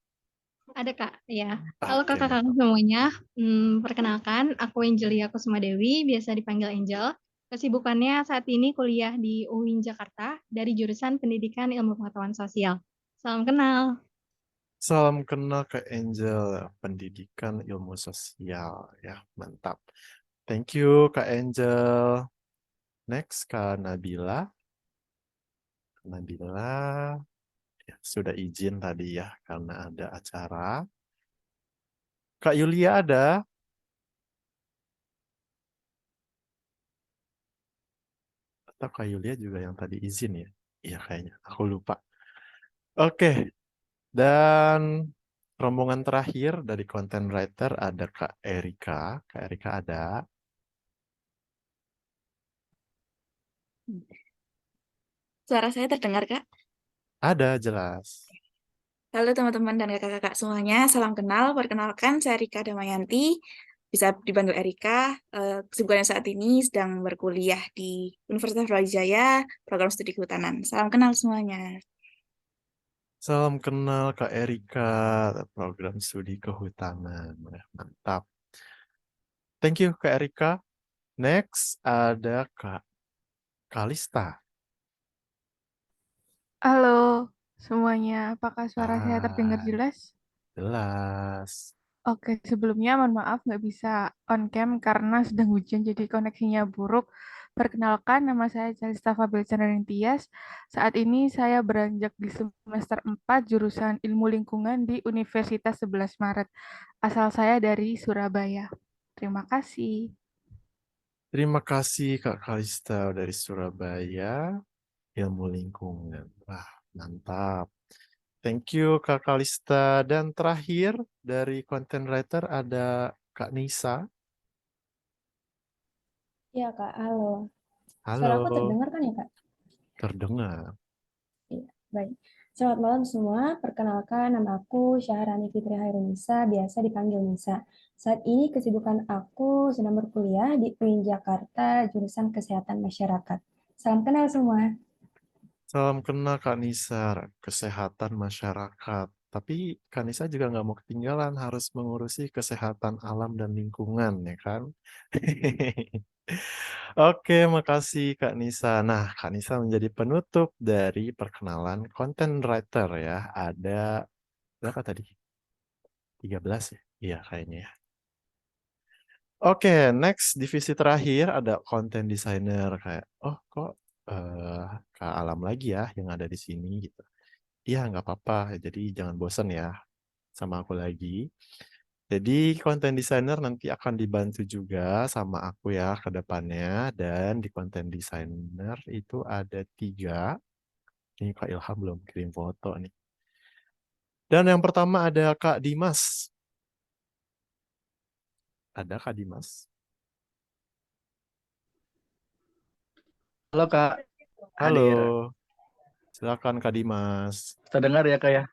Ada Kak, ya. Halo Oke, kakak-kakak mantap. semuanya. Perkenalkan, aku Angelia Kusuma Dewi, biasa dipanggil Angel. Kesibukannya saat ini kuliah di UIN Jakarta dari jurusan Pendidikan Ilmu Pengetahuan Sosial. Salam kenal. Salam kenal Kak Angel, pendidikan ilmu sosial. Ya, mantap. Thank you Kak Angel. Next Kak Nabila. Kak Nabila ya, sudah izin tadi ya karena ada acara. Kak Yulia ada. Atau Kak Yulia juga yang tadi izin ya? Iya kayaknya, aku lupa. Oke, dan rombongan terakhir dari content writer ada Kak Erika. Kak Erika ada. Suara saya terdengar, Kak? Ada, jelas. Halo teman-teman dan kakak-kakak semuanya, salam kenal. Perkenalkan, saya Rika Damayanti, bisa dipanggil Erika. Kesibukannya saat ini sedang berkuliah di Universitas Brawijaya, program studi kehutanan. Salam kenal semuanya. Salam kenal Kak Erika, program studi kehutanan. Mantap. Thank you Kak Erika. Next ada Kak Kalista. Halo semuanya, apakah suara saya terdengar Hai, jelas? jelas. Oke, sebelumnya mohon maaf nggak bisa on cam karena sedang hujan jadi koneksinya buruk. Perkenalkan, nama saya Calista Fabel Tias. Saat ini saya beranjak di semester 4 jurusan Ilmu Lingkungan di Universitas 11 Maret. Asal saya dari Surabaya. Terima kasih. Terima kasih Kak Kalista dari Surabaya, ilmu lingkungan. Wah, mantap. Thank you Kak Kalista. Dan terakhir dari content writer ada Kak Nisa. Ya, Kak. Halo. Suara aku Halo, terdengar kan ya, Kak? terdengar. Iya, baik. Selamat malam semua. Perkenalkan, nama aku Syahrani Fitri Hairunisa, biasa dipanggil Nisa. Saat ini kesibukan aku sedang berkuliah di UIN Jakarta, jurusan Kesehatan Masyarakat. Salam kenal semua. Salam kenal Kak Nisa, kesehatan masyarakat. Tapi Kak Nisa juga nggak mau ketinggalan, harus mengurusi kesehatan alam dan lingkungan, ya kan? Oke, makasih Kak Nisa. Nah, Kak Nisa menjadi penutup dari perkenalan content writer ya. Ada berapa tadi? 13 ya? Iya, kayaknya ya. Oke, next divisi terakhir ada content designer kayak, oh kok Kak Alam lagi ya yang ada di sini gitu. Iya, nggak apa-apa. Jadi jangan bosan ya sama aku lagi. Jadi content designer nanti akan dibantu juga sama aku ya ke depannya. Dan di content designer itu ada 3. Ini Kak Ilham belum kirim foto nih. Dan yang pertama ada Kak Dimas. Ada Kak Dimas? Halo Kak, Halo, hadir. silakan Kak Dimas. Terdengar ya Kak ya?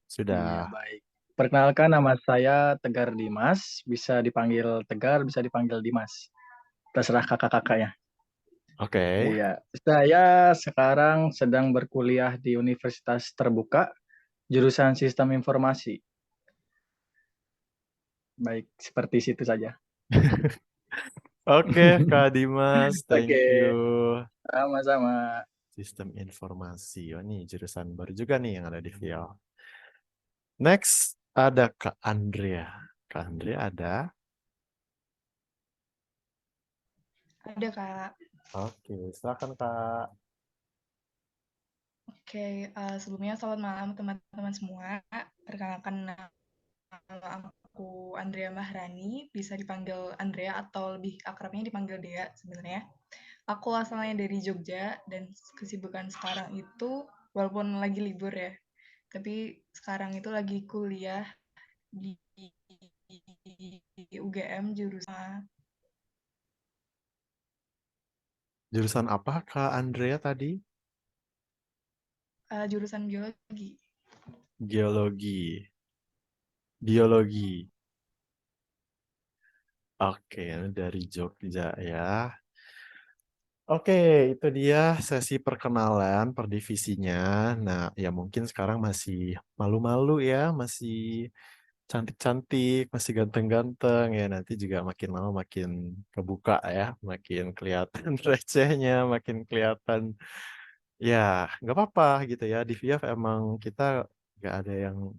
Sudah. Iya, baik. Perkenalkan nama saya Tegar Dimas, bisa dipanggil Tegar, bisa dipanggil Dimas. Terserah kakak-kakaknya. Oke. Iya, saya sekarang sedang berkuliah di Universitas Terbuka Jurusan Sistem Informasi. Baik, seperti situ saja. Oke, Kak Dimas, thank Oke, you. sama-sama. Sistem informasi. Oh, ini jurusan baru juga nih yang ada di VIO. Next, ada Kak Andrea. Kak Andrea ada? Ada, Kak. Oke, silakan Kak. Oke, sebelumnya selamat malam teman-teman semua. Perkenalkan nama aku Andrea Mahrani, bisa dipanggil Andrea atau lebih akrabnya dipanggil Dea sebenarnya. Aku asalnya dari Jogja dan kesibukan sekarang itu, walaupun lagi libur ya, tapi sekarang itu lagi kuliah di UGM jurusan Jurusan apa Kak Andrea tadi? jurusan biologi. Geologi. Biologi. Oke, dari Jogja ya. Oke, itu dia sesi perkenalan per divisinya. Nah, ya mungkin sekarang masih malu-malu ya, masih cantik-cantik, masih ganteng-ganteng ya. Nanti juga makin lama makin kebuka ya, makin kelihatan recehnya, makin kelihatan ya nggak apa-apa gitu ya. Di VF emang kita nggak ada yang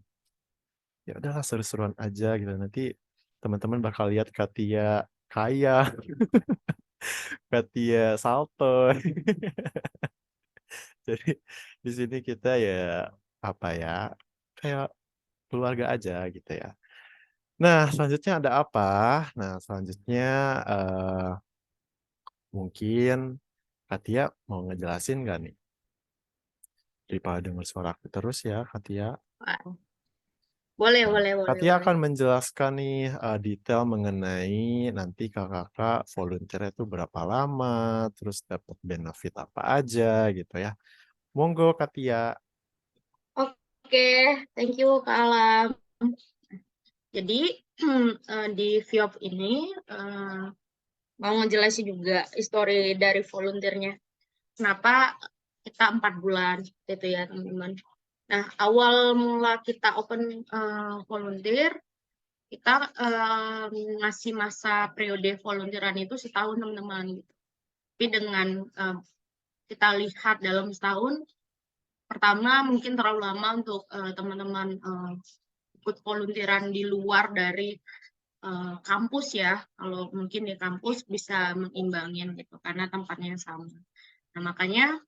ya udahlah seru-seruan aja gitu. Nanti teman-teman bakal lihat Katia kaya, Katia salto. Jadi di sini kita ya apa ya kayak keluarga aja gitu ya. Nah selanjutnya ada apa? Nah selanjutnya mungkin Katia mau ngejelasin nggak nih? Daripada dengar suara aku terus ya Katia. Boleh, Nah, boleh, boleh, Katia boleh. akan menjelaskan nih detail mengenai nanti kakak volunteer itu berapa lama, terus dapat benefit apa aja gitu ya. Monggo Katia. Oke, thank you Kak Alam. Jadi di VIOP ini mau ngejelasin juga histori dari volunteernya. Kenapa kita 4 bulan gitu ya teman-teman. Nah, awal mula kita open volunteer, kita ngasih masa periode volunteeran itu setahun teman-teman. Gitu. Tapi dengan kita lihat dalam setahun, pertama mungkin terlalu lama untuk teman-teman ikut volunteeran di luar dari kampus ya. Kalau mungkin di kampus bisa mengimbangin gitu, karena tempatnya sama. Nah, makanya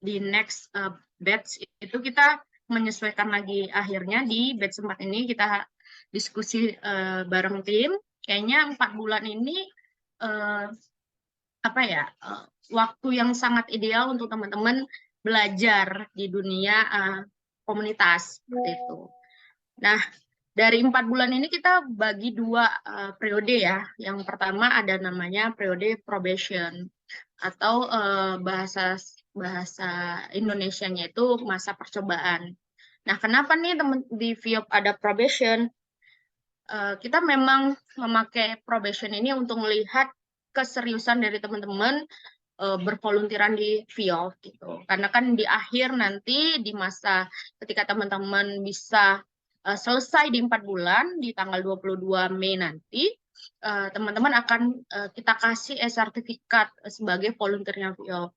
di next batch itu kita menyesuaikan lagi, akhirnya di batch 4 ini kita diskusi bareng tim, kayaknya 4 bulan ini apa ya waktu yang sangat ideal untuk teman-teman belajar di dunia komunitas seperti itu. Nah, dari 4 bulan ini kita bagi 2 periode ya. Yang pertama ada namanya periode probation atau bahasa Indonesianya itu masa percobaan. Nah, kenapa nih teman di VIOP ada probation? Kita memang memakai probation ini untuk melihat keseriusan dari teman-teman bervolunteeran di VIOP gitu. Karena kan di akhir nanti di masa ketika teman-teman bisa selesai di 4 bulan di tanggal 22 Mei nanti, teman-teman akan kita kasih sertifikat sebagai volunteernya VIOP.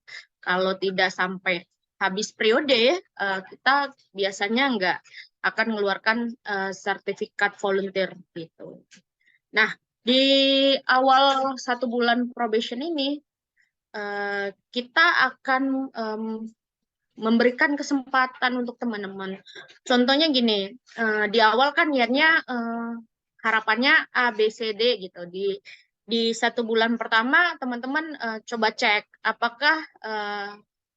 Kalau tidak sampai habis periode, kita biasanya nggak akan mengeluarkan sertifikat volunteer gitu. Nah, di awal 1 bulan probation ini, kita akan memberikan kesempatan untuk teman-teman. Contohnya gini, di awal kan niatnya harapannya A, B, C, D gitu. Di 1 bulan pertama teman-teman coba cek apakah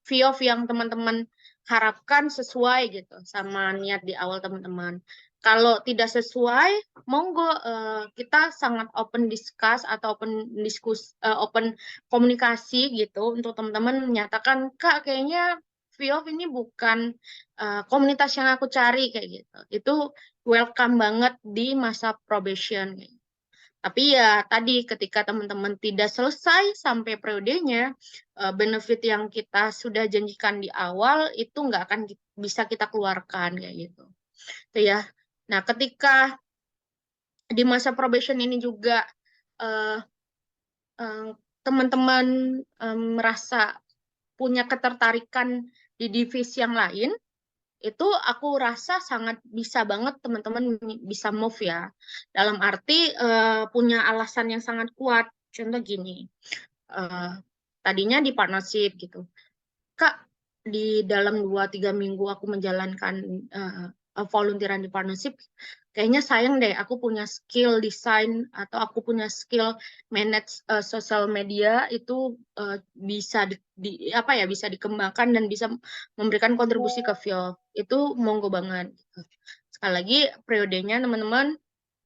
VIOF yang teman-teman harapkan sesuai gitu sama niat di awal teman-teman. Kalau tidak sesuai, monggo kita sangat open discuss atau open komunikasi gitu untuk teman-teman menyatakan, Kak kayaknya VIOF ini bukan komunitas yang aku cari kayak gitu. Itu welcome banget di masa probation. Tapi ya tadi ketika teman-teman tidak selesai sampai periodenya, benefit yang kita sudah janjikan di awal itu nggak akan bisa kita keluarkan kayak gitu. Itu ya. Nah, ketika di masa probation ini juga eh, teman-teman merasa punya ketertarikan di divisi yang lain, itu aku rasa sangat bisa banget teman-teman bisa move ya. Dalam arti punya alasan yang sangat kuat. Contoh gini, tadinya di partnership gitu. Kak, di dalam 2-3 minggu aku menjalankan volunteeran di partnership, kayaknya sayang deh aku punya skill desain atau aku punya skill manage sosial media itu bisa apa ya, bisa dikembangkan dan bisa memberikan kontribusi ke FIOF. Itu monggo banget. Sekali lagi periodenya teman-teman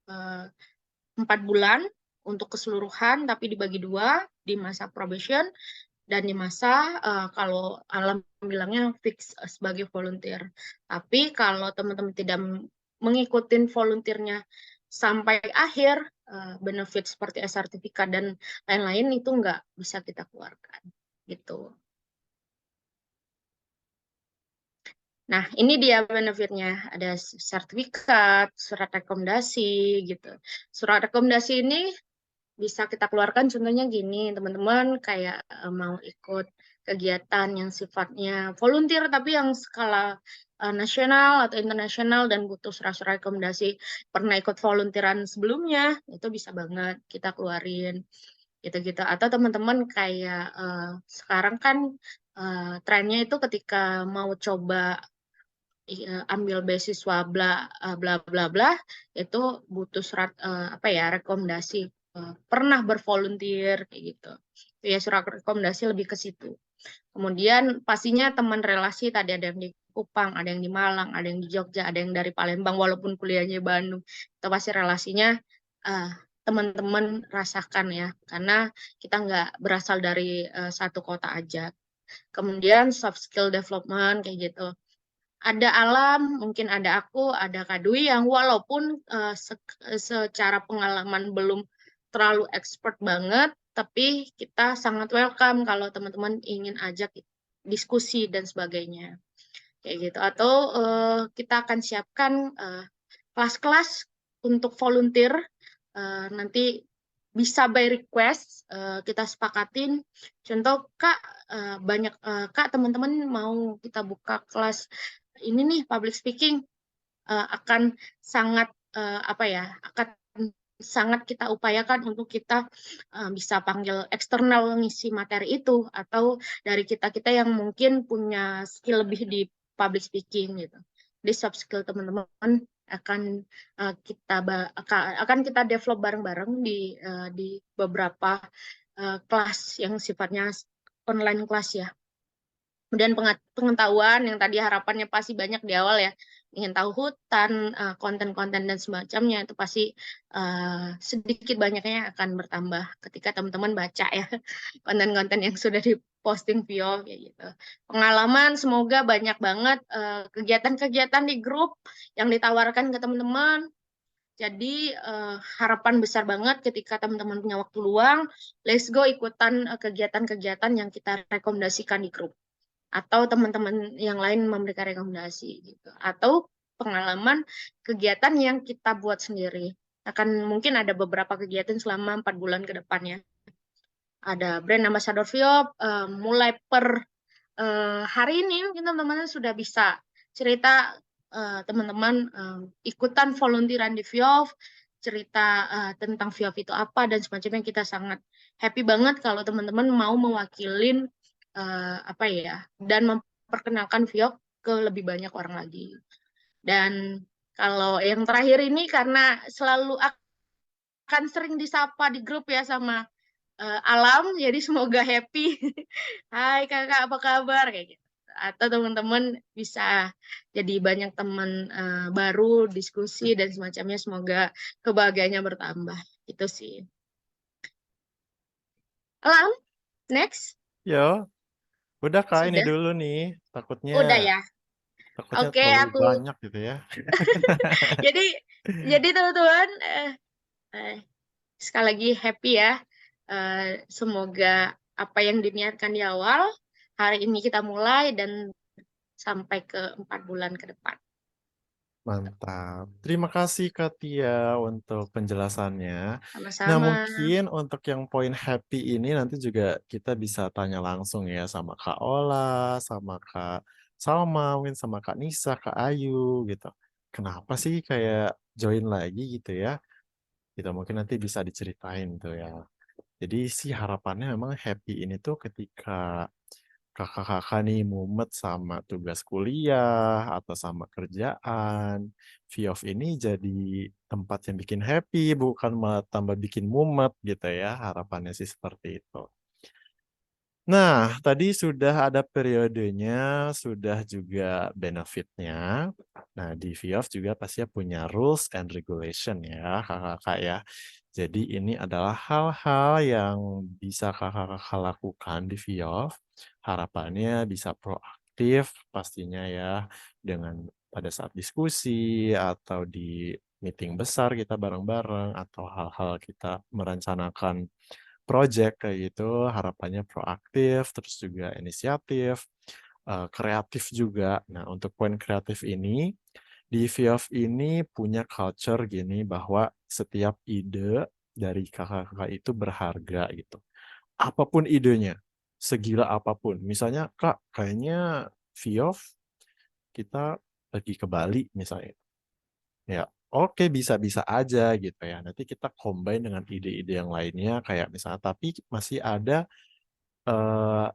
4 bulan untuk keseluruhan, tapi dibagi 2 di masa probation dan di masa kalau alam bilangnya fix sebagai volunteer. Tapi kalau teman-teman tidak mengikuti volunteernya sampai akhir, benefit seperti sertifikat dan lain-lain itu nggak bisa kita keluarkan. Gitu. Nah, ini dia benefitnya. Ada sertifikat, surat rekomendasi, gitu. Surat rekomendasi ini bisa kita keluarkan contohnya gini, teman-teman kayak mau ikut kegiatan yang sifatnya volunteer tapi yang skala nasional atau internasional dan butuh surat-surat rekomendasi, pernah ikut volunteeran sebelumnya, itu bisa banget kita keluarin gitu-gitu. Atau teman-teman kayak sekarang kan trennya itu ketika mau coba ambil beasiswa bla bla bla bla itu butuh surat apa ya, rekomendasi pernah bervolunteer kayak gitu. Ya surat rekomendasi lebih ke situ. Kemudian pastinya teman relasi tadi ada yang di Kupang, ada yang di Malang, ada yang di Jogja, ada yang dari Palembang walaupun kuliahnya di Bandung. Itu pasti relasinya teman-teman rasakan ya, karena kita nggak berasal dari satu kota aja. Kemudian soft skill development kayak gitu. Ada Alam, mungkin ada aku, ada Kak Dwi yang walaupun secara pengalaman belum terlalu expert banget, tapi kita sangat welcome kalau teman-teman ingin ajak diskusi dan sebagainya. Kayak gitu. Atau kita akan siapkan kelas-kelas untuk volunteer, nanti bisa by request, kita sepakatin. Contoh Kak, banyak Kak teman-teman mau kita buka kelas ini nih public speaking, akan sangat apa ya, akan sangat kita upayakan untuk kita bisa panggil eksternal ngisi materi itu, atau dari kita-kita yang mungkin punya skill lebih di public speaking gitu. Di soft skill teman-teman akan kita develop bareng-bareng di beberapa kelas yang sifatnya online kelas ya. Kemudian pengetahuan yang tadi harapannya pasti banyak di awal ya, ingin tahu hutan, konten-konten dan semacamnya, itu pasti sedikit banyaknya akan bertambah ketika teman-teman baca ya konten-konten yang sudah diposting via kayak gitu. Pengalaman semoga banyak banget kegiatan-kegiatan di grup yang ditawarkan ke teman-teman. Jadi harapan besar banget ketika teman-teman punya waktu luang, let's go ikutan kegiatan-kegiatan yang kita rekomendasikan di grup. Atau teman-teman yang lain memberikan rekomendasi gitu. Atau pengalaman kegiatan yang kita buat sendiri. Akan mungkin ada beberapa kegiatan selama 4 bulan ke depannya. Ada brand ambassador Viop, mulai per hari ini mungkin teman-teman sudah bisa cerita teman-teman ikutan volunteeran di Viop, cerita tentang Viop itu apa dan semacamnya. Kita sangat happy banget kalau teman-teman mau mewakilin apa ya, dan memperkenalkan Viop ke lebih banyak orang lagi. Dan kalau yang terakhir ini karena selalu akan sering disapa di grup ya sama Alam, jadi semoga happy. Hai kakak, apa kabar kayak gitu. Atau teman-teman bisa jadi banyak teman baru, diskusi dan semacamnya, semoga kebahagiaannya bertambah. Itu sih. Alam, next. Yo, udah Kak, ini Sudah. dulu nih. Takutnya Udah ya. Oke, terlalu aku banyak gitu ya. jadi teman-teman sekali lagi happy ya. Semoga apa yang diniatkan di awal hari ini kita mulai dan sampai ke 4 bulan ke depan. Mantap. Terima kasih Kak Tia untuk penjelasannya. Nah, Sama-sama. mungkin untuk yang poin happy ini nanti juga kita bisa tanya langsung ya sama Kak Ola, sama Kak Salma, mungkin sama Kak Nisa, Kak Ayu gitu. Kenapa sih kayak join lagi gitu ya? Gitu mungkin nanti bisa diceritain tuh ya. Jadi sih harapannya memang happy ini tuh ketika kakak-kakak nih mumet sama tugas kuliah atau sama kerjaan. VIOF ini jadi tempat yang bikin happy, bukan malah tambah bikin mumet gitu ya. Harapannya sih seperti itu. Nah, tadi sudah ada periodenya, sudah juga benefitnya. Nah, di VIOF juga pasti punya rules and regulation ya, kakak-kakak ya. Jadi ini adalah hal-hal yang bisa kakak-kakak lakukan di VIOF. Harapannya bisa proaktif pastinya ya, dengan pada saat diskusi atau di meeting besar kita bareng-bareng atau hal-hal kita merencanakan project kayak gitu, harapannya proaktif, terus juga inisiatif, kreatif juga. Nah, untuk poin kreatif ini, di VIOF ini punya culture gini bahwa setiap ide dari kakak-kakak itu berharga gitu. Apapun idenya, segila apapun. Misalnya, Kak, kayaknya VIOF kita pergi ke Bali misalnya. Ya, oke bisa-bisa aja gitu ya. Nanti kita combine dengan ide-ide yang lainnya kayak misalnya tapi masih ada eh,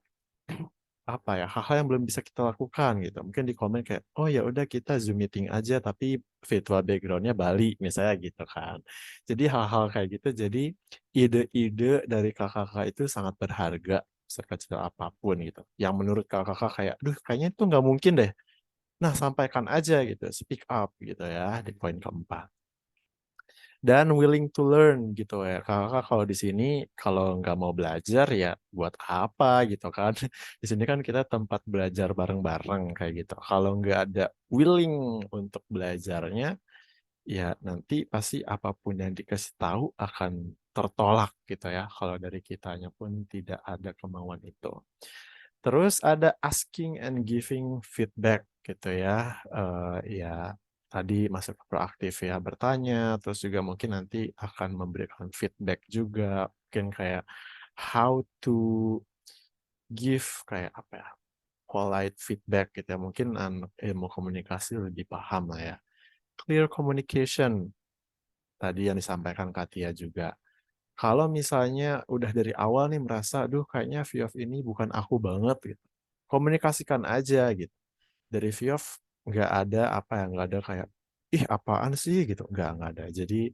apa ya hal-hal yang belum bisa kita lakukan gitu. Mungkin di komen kayak oh ya udah kita Zoom meeting aja tapi virtual backgroundnya Bali misalnya gitu kan. Jadi hal-hal kayak gitu. Jadi ide-ide dari kakak-kakak itu sangat berharga sekecil apapun gitu. Yang menurut kakak-kakak kayak, duh kayaknya itu nggak mungkin deh. Nah sampaikan aja gitu, speak up gitu ya di poin keempat. Dan willing to learn gitu ya. Kakak kalau di sini kalau nggak mau belajar ya buat apa gitu kan. Di sini kan kita tempat belajar bareng-bareng kayak gitu. Kalau nggak ada willing untuk belajarnya, ya nanti pasti apapun yang dikasih tahu akan tertolak gitu ya. Kalau dari kitanya pun tidak ada kemauan itu. Terus ada asking and giving feedback gitu ya. Ya tadi masuk ke proaktif ya bertanya, terus juga mungkin nanti akan memberikan feedback juga. Mungkin kayak how to give kayak apa ya, polite feedback gitu ya. Mungkin anak ilmu komunikasi lebih paham lah ya. Clear communication tadi yang disampaikan Katia juga. Kalau misalnya udah dari awal nih merasa, aduh kayaknya VIOF ini bukan aku banget gitu. Komunikasikan aja gitu. Dari VIOF nggak ada apa ya, nggak ada kayak, ih apaan sih gitu. Nggak ada. Jadi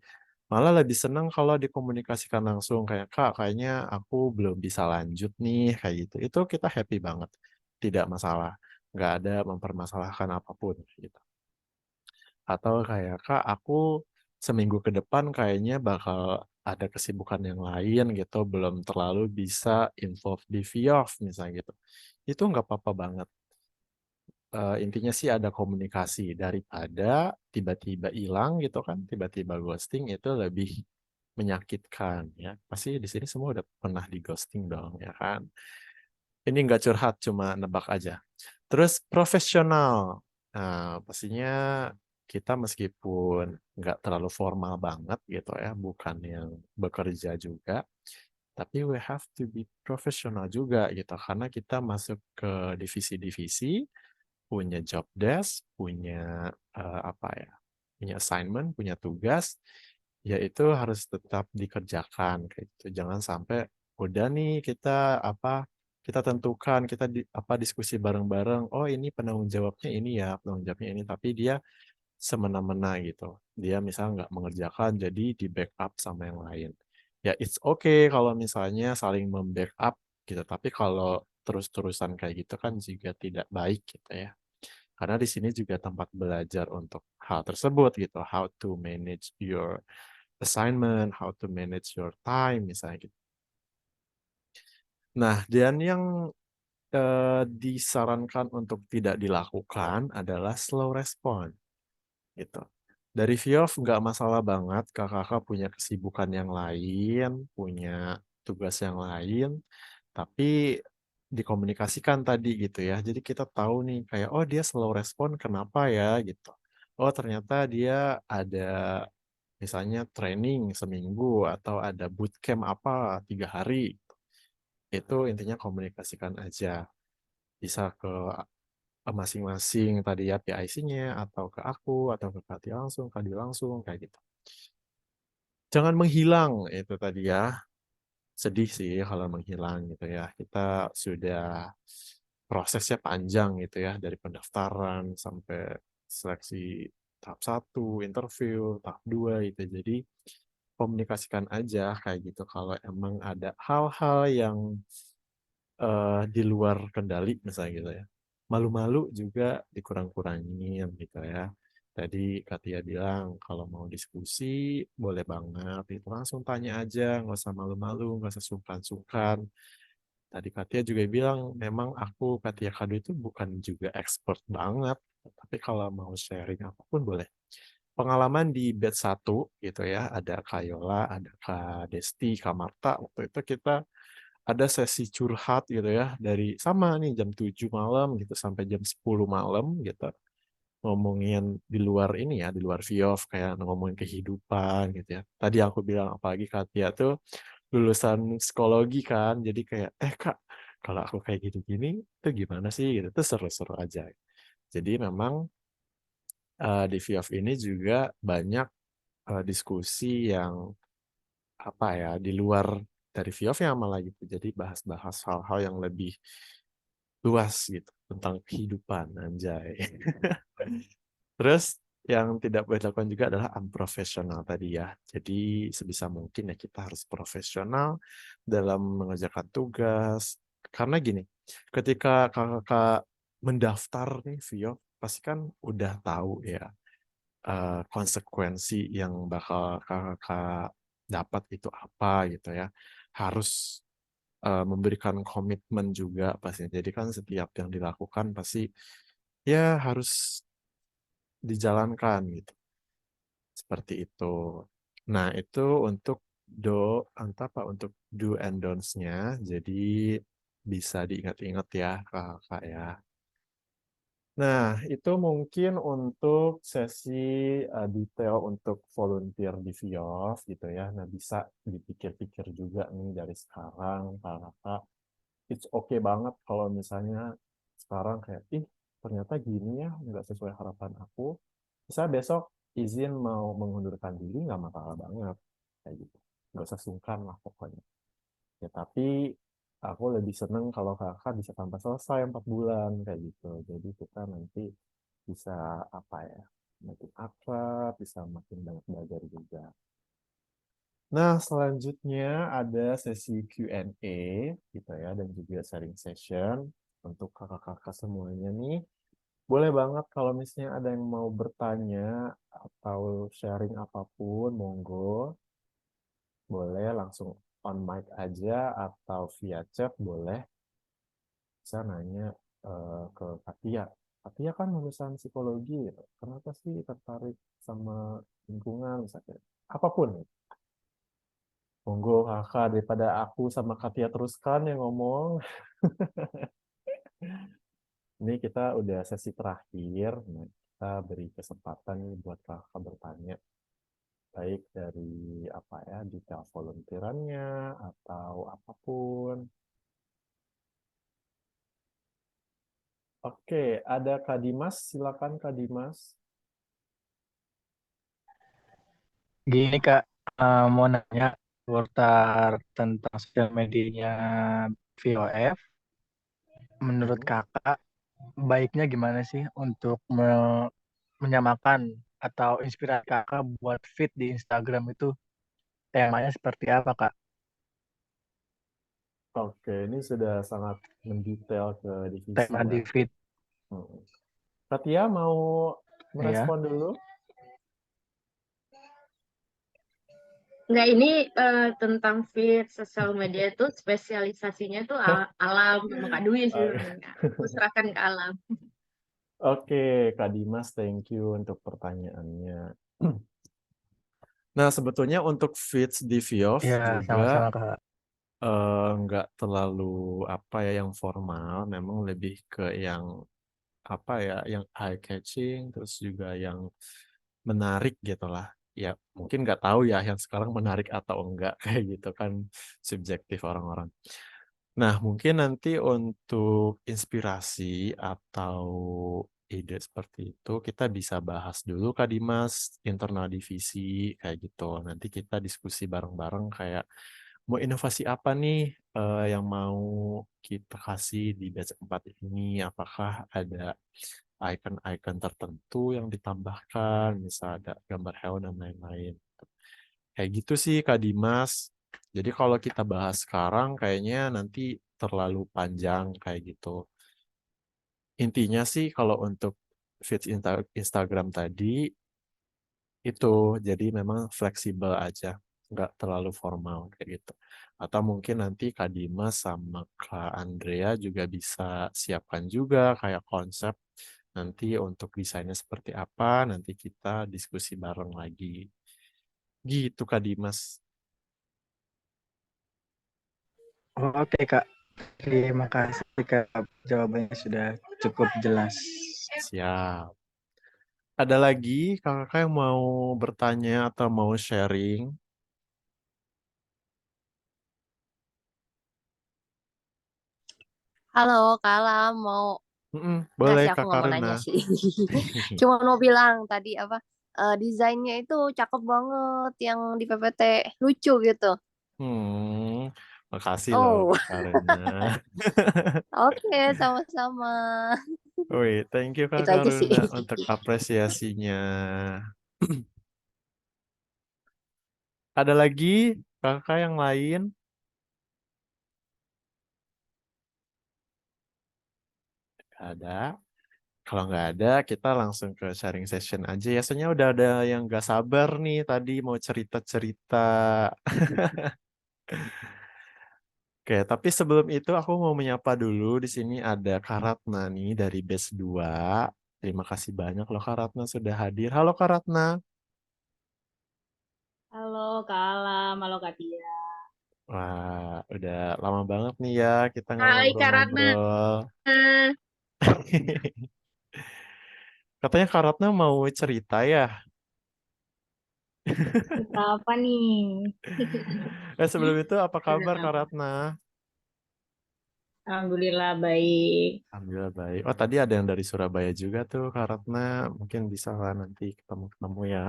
malah lebih senang kalau dikomunikasikan langsung kayak, Kak kayaknya aku belum bisa lanjut nih kayak gitu. Itu kita happy banget. Tidak masalah. Nggak ada mempermasalahkan apapun gitu. Atau kayak, Kak, aku seminggu ke depan kayaknya bakal ada kesibukan yang lain gitu, belum terlalu bisa involve di VIOF misalnya gitu. Itu nggak apa-apa banget. Intinya sih ada komunikasi daripada tiba-tiba hilang gitu kan, tiba-tiba ghosting itu lebih menyakitkan ya. Pasti di sini semua udah pernah di ghosting dong ya kan. Ini nggak curhat, cuma nebak aja. Terus profesional. Nah, pastinya kita meskipun nggak terlalu formal banget gitu ya, bukan yang bekerja juga, tapi we have to be profesional juga gitu, karena kita masuk ke divisi-divisi, punya job desk, punya apa ya, punya assignment, punya tugas, yaitu harus tetap dikerjakan kayak gitu. Jangan sampai udah nih kita apa kita tentukan kita diskusi bareng-bareng. Oh ini penanggung jawabnya ini ya, penanggung jawabnya ini, tapi dia semena-mena gitu. Dia misalnya nggak mengerjakan, jadi di backup sama yang lain. Ya it's okay kalau misalnya saling membackup gitu, tapi kalau terus-terusan kayak gitu kan juga tidak baik gitu ya. Karena di sini juga tempat belajar untuk hal tersebut gitu, how to manage your assignment, how to manage your time misalnya gitu. Nah, dan yang disarankan untuk tidak dilakukan adalah slow respond gitu. Dari VIOF nggak masalah banget kakak-kakak punya kesibukan yang lain, punya tugas yang lain, tapi dikomunikasikan tadi gitu ya. Jadi kita tahu nih kayak oh dia slow respon kenapa ya gitu. oh ternyata dia ada misalnya training seminggu atau ada bootcamp apa 3 hari. Itu intinya komunikasikan aja. Bisa ke masing-masing tadi ya PIC-nya atau ke aku atau ke Kati langsung, Kadi langsung kayak gitu. Jangan menghilang itu tadi ya. Sedih sih kalau menghilang gitu ya. Kita sudah prosesnya panjang gitu ya dari pendaftaran sampai seleksi tahap 1, interview, tahap 2 gitu. Jadi komunikasikan aja kayak gitu kalau emang ada hal-hal yang di luar kendali misalnya gitu ya. Malu-malu juga dikurang-kurangin gitu ya. Tadi Katia bilang kalau mau diskusi boleh banget itu langsung tanya aja, nggak usah malu-malu, nggak usah sungkan-sungkan. Tadi Katia juga bilang memang aku Katia Kado itu bukan juga expert banget, tapi kalau mau sharing apapun boleh. Pengalaman di batch 1 gitu ya, ada Kak Yola, ada Kak Desti, Kak Marta, waktu itu kita ada sesi curhat gitu ya, dari sama nih jam 7 malam gitu sampai jam 10 malam gitu. Ngomongin di luar ini ya, di luar VIOF, kayak ngomongin kehidupan gitu ya. Tadi aku bilang apalagi Katia tuh lulusan psikologi kan, jadi kayak, Kak, kalau aku kayak gini-gini, itu gimana sih gitu, itu seru-seru aja. Jadi memang di VIOF ini juga banyak diskusi yang apa ya, di luar dari VIOF yang malah gitu, jadi bahas-bahas hal-hal yang lebih luas gitu, tentang kehidupan, anjay. Terus yang tidak boleh dilakukan juga adalah unprofessional tadi ya. Jadi sebisa mungkin ya kita harus profesional dalam mengerjakan tugas. Karena gini, ketika kakak mendaftar nih VIOF, pasti kan udah tahu ya konsekuensi yang bakal kakak dapat itu apa gitu ya. Harus memberikan komitmen juga pastinya. Jadi kan setiap yang dilakukan pasti ya harus dijalankan gitu. Seperti itu. Nah, itu untuk untuk do and don'ts-nya. Jadi bisa diingat-ingat ya, Kakak ya. Nah, itu mungkin untuk sesi detail untuk volunteer di VIOF gitu ya. Nah, bisa dipikir-pikir juga nih dari sekarang, Kakak. It's okay banget kalau misalnya sekarang kayak, ternyata gini ya, nggak sesuai harapan aku. Bisa besok izin mau mengundurkan diri, nggak masalah banget. Kayak gitu. Nggak usah sungkan lah pokoknya. Ya, tapi aku lebih seneng kalau kakak bisa sampai selesai 4 bulan kayak gitu. Jadi kita nanti bisa apa ya, makin akrab, bisa makin banyak belajar juga. Nah, selanjutnya ada sesi Q&A gitu ya, dan juga sharing session untuk kakak-kakak semuanya nih. Boleh banget kalau misalnya ada yang mau bertanya atau sharing apapun, monggo. Boleh langsung on mic aja atau via chat boleh. Bisa nanya ke Katia. Katia kan lulusan psikologi, gitu. Kenapa sih tertarik sama lingkungan misalnya? Apapun. Monggo kakak, daripada aku sama Katia teruskan yang ngomong. Ini kita udah sesi terakhir. Nah, kita beri kesempatan nih buat kakak bertanya. Baik dari apa ya, detail volunteerannya atau apapun. Oke, ada Kak Dimas. Silakan Kak Dimas. Gini Kak, mau nanya seputar tentang sosial medianya VOF. Menurut Kakak, baiknya gimana sih untuk menyamakan atau inspirasi Kakak buat feed di Instagram itu temanya seperti apa Kak? Oke, ini sudah sangat mendetail ke divisi Tema di ya. feed. Katia mau Iya. merespon dulu? Nggak, ini tentang feed sosial media itu spesialisasinya tuh Alam sama Kak Dwi sih sebenarnya. Aku serahkan ke Alam. Oke, Kak Dimas, thank you untuk pertanyaannya. Nah, sebetulnya untuk feeds di VIOF Ya, juga sama-sama Kak. nggak terlalu apa ya yang formal, memang lebih ke yang apa ya, yang eye catching, terus juga yang menarik gitu lah. Ya mungkin nggak tahu ya yang sekarang menarik atau enggak kayak gitu kan subjektif orang-orang. Nah mungkin nanti untuk inspirasi atau ide seperti itu kita bisa bahas dulu Kak Dimas internal divisi kayak gitu. Nanti kita diskusi bareng-bareng kayak mau inovasi apa nih yang mau kita kasih di batch 4 ini? Apakah ada icon-icon tertentu yang ditambahkan, misal ada gambar hewan dan lain-lain. Kayak gitu sih Kak Dimas. Jadi kalau kita bahas sekarang kayaknya nanti terlalu panjang kayak gitu. Intinya sih kalau untuk feeds Instagram tadi itu jadi memang fleksibel aja, nggak terlalu formal kayak gitu. Atau mungkin nanti Kak Dimas sama Kak Andrea juga bisa siapkan juga kayak konsep nanti untuk desainnya seperti apa, nanti kita diskusi bareng lagi. Gitu Kak Dimas. Oke Kak, terima kasih Kak. Jawabannya sudah cukup jelas. Siap. Ada lagi kakak yang mau bertanya atau mau sharing? Halo, Kak Alam, mau enggak Boleh sih aku Kak nggak mau nanya Karina. sih. Cuma mau bilang tadi apa desainnya itu cakep banget yang di PPT lucu gitu. Makasih loh Oh, Kak Karina. oke, sama-sama. Wih, thank you Kak Itu aja sih. Karuna untuk apresiasinya. Ada lagi kakak yang lain? Nggak ada. Kalau nggak ada, kita langsung ke sharing session aja ya. Soalnya udah ada yang nggak sabar nih tadi mau cerita-cerita. Oke, tapi sebelum itu aku mau menyapa dulu. Di sini ada Karatna nih dari batch 2. Terima kasih banyak loh Karatna sudah hadir. Halo Karatna. Halo Kak Alam, halo Kak Tia. Wah, udah lama banget nih ya kita nggak Hai Kak Ratna. ngobrol-ngobrol. Katanya Karatna mau cerita ya? Cerita apa nih? Sebelum itu apa kabar Cerita apa? Karatna? Alhamdulillah baik. Alhamdulillah baik. Oh tadi ada yang dari Surabaya juga tuh Karatna. Mungkin bisa lah nanti ketemu-ketemu ya.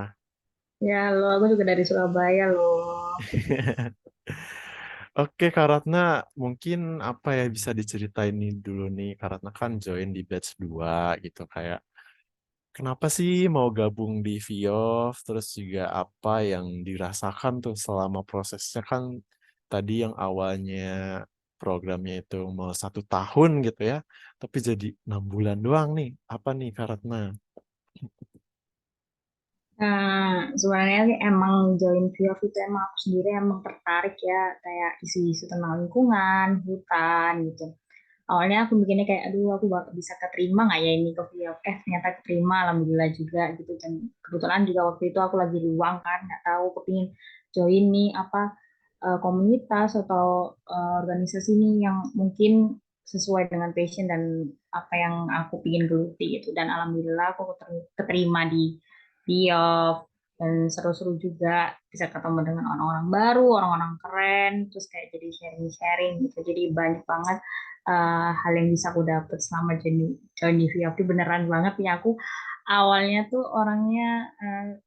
Ya lo, aku juga dari Surabaya loh. Oke Karatna, mungkin apa ya bisa diceritain nih dulu nih. Karatna kan join di batch 2 gitu kayak. Kenapa sih mau gabung di VIOF? Terus juga apa yang dirasakan tuh selama prosesnya kan tadi yang awalnya programnya itu mau 1 tahun gitu ya, tapi jadi 6 bulan doang nih. Apa nih Karatna? Nah, sebenarnya sih emang join VIOF itu emang aku sendiri emang tertarik ya kayak isu-isu tentang lingkungan, hutan gitu. Awalnya aku mikirnya kayak aduh aku bakal bisa keterima nggak ya ini ke VIOF, ternyata keterima alhamdulillah juga gitu. Dan kebetulan juga waktu itu aku lagi luang kan nggak tahu kepingin join nih apa komunitas atau organisasi nih yang mungkin sesuai dengan passion dan apa yang aku pingin geluti gitu. Dan alhamdulillah aku keterima di VIOF dan seru-seru juga bisa ketemu dengan orang-orang baru, orang-orang keren, terus kayak jadi sharing-sharing gitu. Jadi banyak banget hal yang bisa aku dapat selama join di VIOF. Beneran banget ya aku awalnya tuh orangnya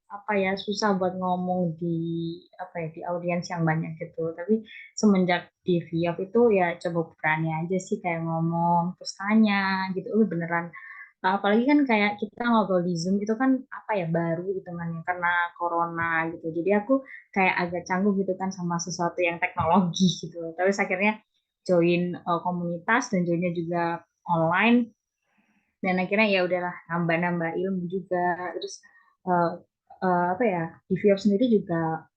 apa ya susah buat ngomong di apa ya di audiens yang banyak gitu. Tapi semenjak di VIOF itu ya coba berani aja sih kayak ngomong terus tanya gitu. Beneran. Nah, apalagi kan kayak kita ngobrol di Zoom itu kan apa ya baru gitu kan ya, karena corona gitu. Jadi aku kayak agak canggung gitu kan sama sesuatu yang teknologi gitu. Terus akhirnya join komunitas dan joinnya juga online dan akhirnya ya udahlah nambah-nambah ilmu juga. Terus uh, apa ya di VIOF sendiri juga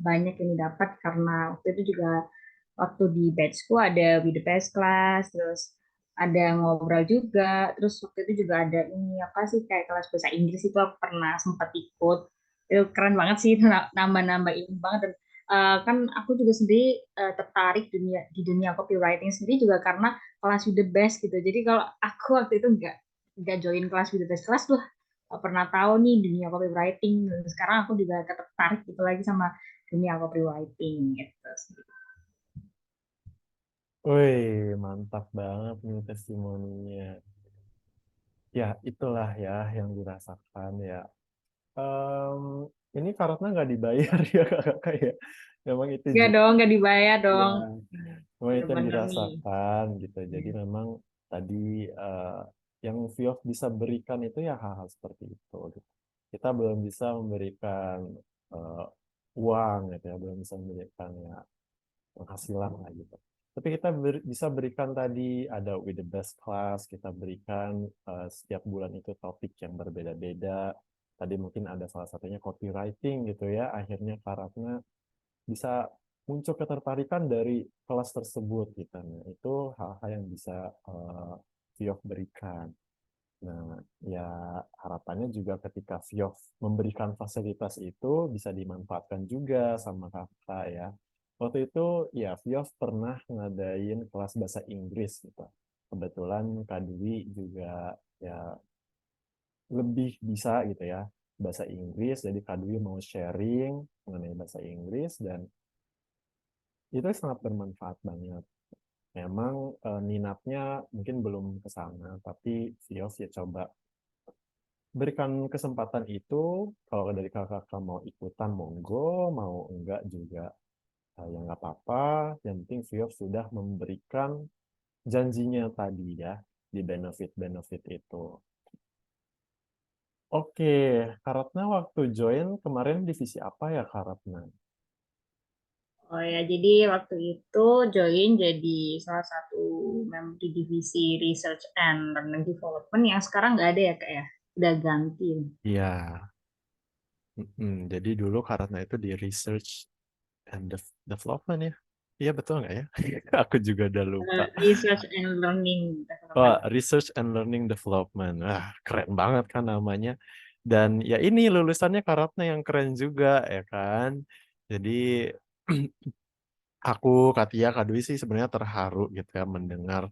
banyak yang didapat karena waktu itu juga waktu di batchku ada with the best class, terus ada ngobrol juga, terus waktu itu juga ada ini apa sih kayak kelas bahasa Inggris itu aku pernah sempat ikut. Itu keren banget sih, nambah-nambah ilmu banget. Dan kan aku juga sendiri tertarik di dunia copywriting sendiri juga karena kelas with the best gitu. Jadi kalau aku waktu itu nggak join kelas video test kelas tuh nggak pernah tahu nih dunia copywriting. Dan sekarang aku juga tertarik gitu lagi sama dunia copywriting gitu. Wih, mantap banget nih testimoninya. Ya, itulah ya yang dirasakan ya. Ini karena nggak dibayar ya kakak ya. Memang itu Nggak juga dong, nggak dibayar ya, dong. memang itu yang Bener-bener nih. dirasakan gitu. Jadi memang tadi yang Viof bisa berikan itu ya hal-hal seperti itu. Gitu. Kita belum bisa memberikan eh, uang gitu ya, belum bisa memberikan ya penghasilan lah gitu. Tapi kita bisa berikan tadi ada with the best class, kita berikan setiap bulan itu topik yang berbeda-beda. Tadi mungkin ada salah satunya copywriting gitu ya. Akhirnya Karatna bisa muncul ketertarikan dari kelas tersebut gitu. Nah, itu hal-hal yang bisa Viof berikan. Nah, ya harapannya juga ketika Viof memberikan fasilitas itu bisa dimanfaatkan juga sama kakak ya. Waktu itu ya Viof pernah ngadain kelas bahasa Inggris gitu. Kebetulan Kak Dwi juga ya lebih bisa gitu ya bahasa Inggris, jadi Kak Dwi mau sharing mengenai bahasa Inggris dan itu sangat bermanfaat banget. Memang minatnya mungkin belum ke sana, tapi Viof ya coba berikan kesempatan itu. Kalau dari kakak mau ikutan monggo, mau enggak juga ya nggak apa-apa. Yang penting Viof sudah memberikan janjinya tadi ya di benefit-benefit itu. Oke, Karatna waktu join kemarin divisi apa ya Karatna? Oh ya, jadi waktu itu join jadi salah satu member di divisi Research and Learning Development yang sekarang nggak ada ya Kak ya, udah ganti. Iya. Jadi dulu Karatna itu di Research and Development ya? Iya betul nggak ya? Aku juga udah lupa. Research and Learning Oh, Development. Research and Learning Development. Wah, keren banget kan namanya. Dan ya ini lulusannya Karatna yang keren juga ya kan. Jadi aku, Katia, Kak Dwi sih sebenarnya terharu gitu ya mendengar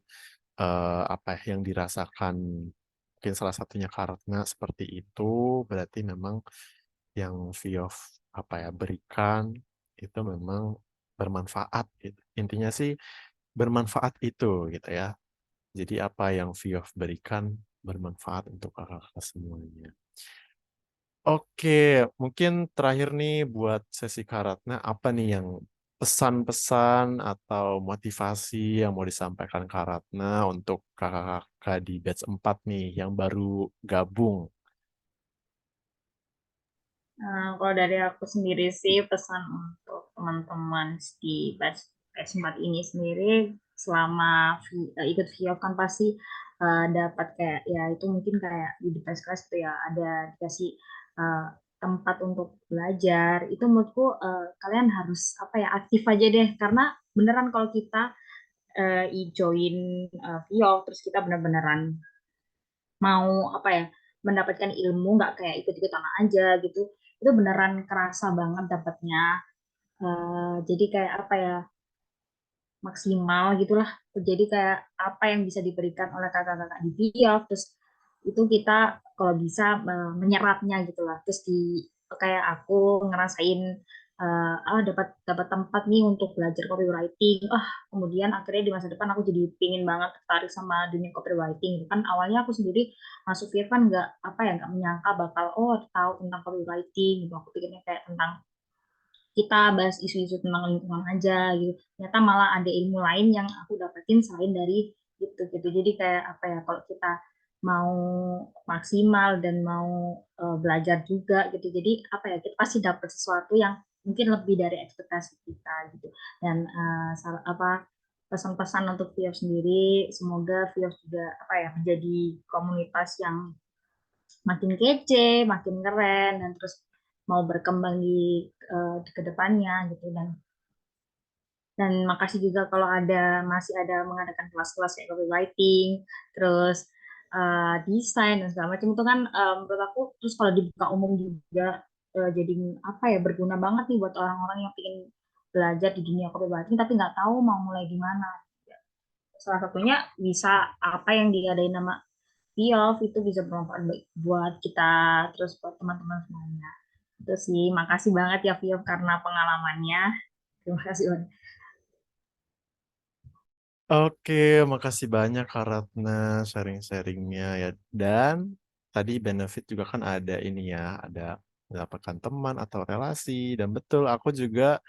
apa yang dirasakan mungkin salah satunya Karatna seperti itu. Berarti memang yang Viof apa ya berikan itu memang bermanfaat gitu. Intinya sih bermanfaat itu gitu ya. Jadi apa yang Viof berikan bermanfaat untuk kakak-kakak semuanya. Oke, mungkin terakhir nih buat sesi Karatna, apa nih yang pesan-pesan atau motivasi yang mau disampaikan Karatna untuk kakak-kakak di batch 4 nih yang baru gabung? Kalau dari aku sendiri sih pesan untuk teman-teman di batch 4 ini sendiri selama ikut VIOF kan pasti dapat kayak ya itu mungkin kayak di device class itu ya ada dikasih tempat untuk belajar. Itu menurutku kalian harus apa ya aktif aja deh karena beneran kalau kita join VIOF terus kita bener-beneran mau apa ya mendapatkan ilmu nggak kayak ikut-ikutan aja gitu itu beneran kerasa banget dapatnya. Jadi kayak apa ya maksimal gitulah jadi kayak apa yang bisa diberikan oleh kakak-kakak di VIOF terus itu kita kalau bisa menyerapnya gitulah terus di kayak aku ngerasain dapat dapat tempat nih untuk belajar copywriting kemudian akhirnya di masa depan aku jadi pingin banget tertarik sama dunia copywriting kan awalnya aku sendiri masuk VIOF kan nggak apa ya nggak menyangka bakal tahu tentang copywriting gitu aku pikirnya kayak tentang kita bahas isu-isu tentang lingkungan aja gitu. Ternyata malah ada ilmu lain yang aku dapetin selain dari itu gitu. Jadi kayak apa ya kalau kita mau maksimal dan mau belajar juga gitu. Jadi apa ya kita pasti dapat sesuatu yang mungkin lebih dari ekspektasi kita gitu. Dan apa pesan-pesan untuk VIOF sendiri semoga VIOF juga apa ya menjadi komunitas yang makin kece, makin keren dan terus mau berkembang di kedepannya gitu dan makasih juga kalau masih ada mengadakan kelas-kelas kayak copywriting, terus desain dan segala macam itu kan menurut aku terus kalau dibuka umum juga jadi apa ya berguna banget nih buat orang-orang yang ingin belajar di dunia copywriting tapi nggak tahu mau mulai di mana. Salah satunya bisa apa yang diadain nama FIOF itu bisa bermanfaat baik buat kita terus buat teman-teman semuanya. Itu sih, makasih banget ya FIOF karena pengalamannya. Terima kasih Wan. Oke, makasih banyak Kak Ratna sharing-sharingnya ya. Dan tadi benefit juga kan ada ini ya, ada mendapatkan teman atau relasi. Dan betul, aku juga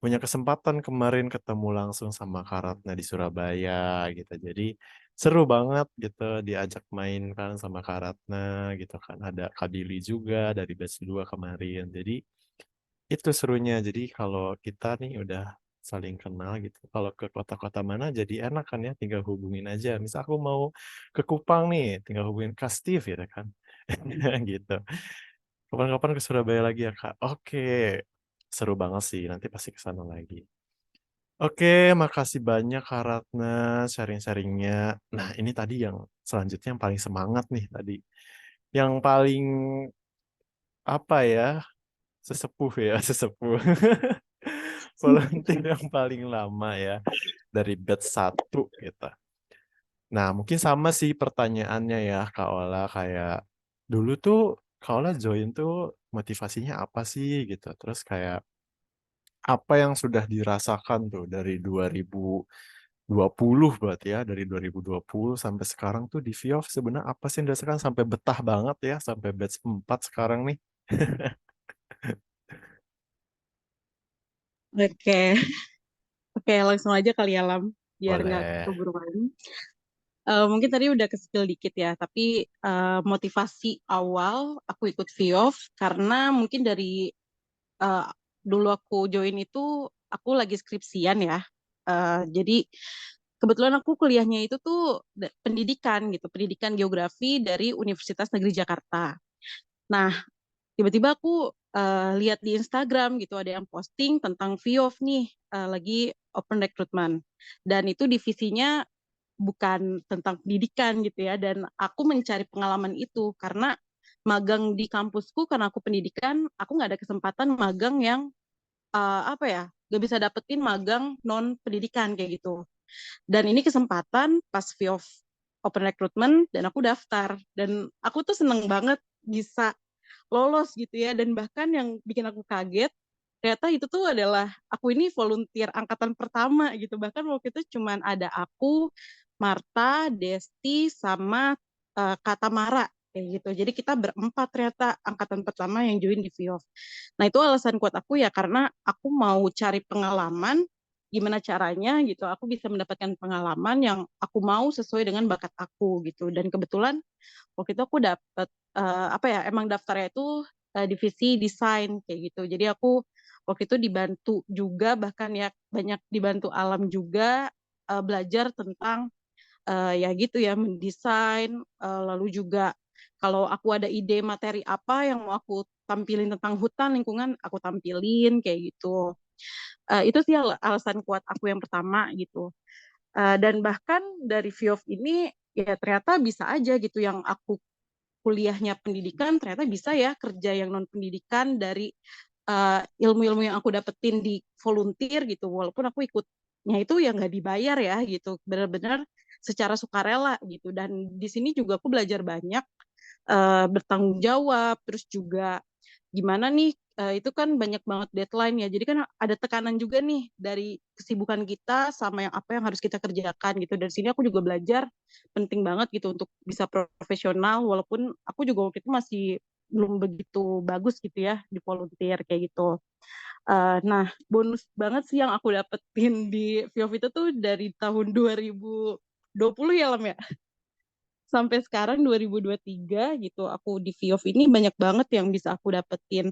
punya kesempatan kemarin ketemu langsung sama Kak Ratna di Surabaya gitu. Jadi seru banget gitu diajak main kan sama Kak Ratna gitu kan. Ada Kak Billy juga dari batch 2 kemarin. Jadi itu serunya. Jadi kalau kita nih udah saling kenal gitu. Kalau ke kota-kota mana jadi enak kan ya, tinggal hubungin aja. Misal aku mau ke Kupang nih, tinggal hubungin Kak Steve ya kan. Gitu. Kapan-kapan ke Surabaya lagi ya Kak. Oke. Seru banget sih, nanti pasti ke sana lagi. Oke, makasih banyak Kak Ratna sharing-sharingnya. Nah, ini tadi yang selanjutnya yang paling semangat nih tadi. Yang paling apa ya? Sesepuh ya, sesepuh. Volunteer yang paling lama ya dari batch 1 gitu. Nah, mungkin sama sih pertanyaannya ya Kak Ola, kayak dulu tuh Kak Ola join tuh motivasinya apa sih gitu. Terus kayak apa yang sudah dirasakan tuh dari 2020 berarti ya, dari 2020 sampai sekarang tuh di FIOF sebenarnya apa sih yang dirasakan sampai betah banget ya, sampai batch 4 sekarang nih. Oke, oke langsung aja kali ya Lam, biar nggak Boleh. keburu malam. Mungkin tadi udah ke-spill dikit ya, tapi motivasi awal aku ikut FIOF karena mungkin dari eh, dulu aku join itu aku lagi skripsian ya. Jadi kebetulan aku kuliahnya itu tuh pendidikan gitu, pendidikan geografi dari Universitas Negeri Jakarta. Nah, tiba-tiba aku lihat di Instagram gitu ada yang posting tentang FIOF nih lagi open recruitment. Dan itu divisinya bukan tentang pendidikan gitu ya. Dan aku mencari pengalaman itu karena magang di kampusku karena aku pendidikan, aku nggak ada kesempatan magang yang apa ya, nggak bisa dapetin magang non pendidikan kayak gitu. Dan ini kesempatan pas FIOF open recruitment dan aku daftar dan aku tuh seneng banget bisa lolos gitu ya. Dan bahkan yang bikin aku kaget ternyata itu tuh adalah aku ini volunteer angkatan pertama gitu. Bahkan waktu itu cuman ada aku, Marta, Desti, sama Kak Tamara kayak gitu. Jadi kita berempat ternyata angkatan pertama yang join di FIOF. Nah itu alasan kuat aku ya karena aku mau cari pengalaman gimana caranya gitu aku bisa mendapatkan pengalaman yang aku mau sesuai dengan bakat aku gitu. Dan kebetulan waktu itu aku dapat apa ya emang daftarnya itu divisi desain kayak gitu. Jadi aku waktu itu dibantu juga bahkan ya banyak dibantu Alam juga belajar tentang ya gitu ya mendesain lalu juga kalau aku ada ide materi apa yang mau aku tampilin tentang hutan lingkungan aku tampilin kayak gitu. Itu sih alasan kuat aku yang pertama gitu. Dan bahkan dari FIOF ini ya ternyata bisa aja gitu yang aku kuliahnya pendidikan ternyata bisa ya kerja yang non pendidikan dari ilmu-ilmu yang aku dapetin di volunteer gitu walaupun aku ikutnya itu ya nggak dibayar ya gitu benar-benar secara sukarela gitu. Dan di sini juga aku belajar banyak bertanggung jawab terus juga gimana nih itu kan banyak banget deadline ya jadi kan ada tekanan juga nih dari kesibukan kita sama yang apa yang harus kita kerjakan gitu. Dari sini aku juga belajar penting banget gitu untuk bisa profesional walaupun aku juga waktu itu masih belum begitu bagus gitu ya di volunteer kayak gitu. Nah bonus banget sih yang aku dapetin di FIOF itu tuh dari tahun 2020 ya Lam ya sampai sekarang 2023 gitu aku di FIOF ini banyak banget yang bisa aku dapetin.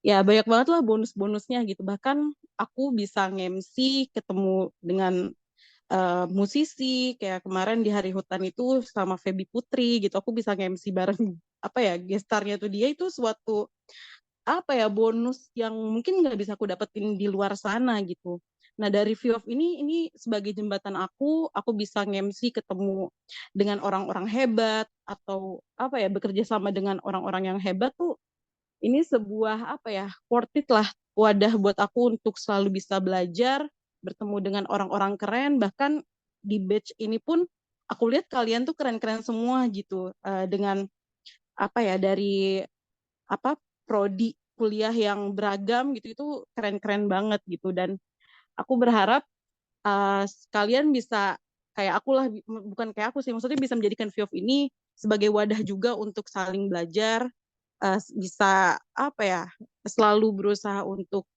Ya banyak banget lah bonus-bonusnya gitu. Bahkan aku bisa nge-MC ketemu dengan musisi kayak kemarin di Hari Hutan itu sama Feby Putri gitu. Aku bisa nge-MC bareng apa ya gestarnya tuh dia itu suatu apa ya bonus yang mungkin nggak bisa aku dapetin di luar sana gitu. Nah dari FIOF ini sebagai jembatan aku bisa nge-MC ketemu dengan orang-orang hebat atau apa ya bekerja sama dengan orang-orang yang hebat tuh ini sebuah apa ya worth it lah wadah buat aku untuk selalu bisa belajar bertemu dengan orang-orang keren. Bahkan di batch ini pun aku lihat kalian tuh keren-keren semua gitu, dengan apa ya, dari apa prodi kuliah yang beragam gitu, itu keren-keren banget gitu. Dan aku berharap kalian bisa kayak aku lah, bukan kayak aku sih, maksudnya bisa menjadikan FIOF ini sebagai wadah juga untuk saling belajar, bisa apa ya, selalu berusaha untuk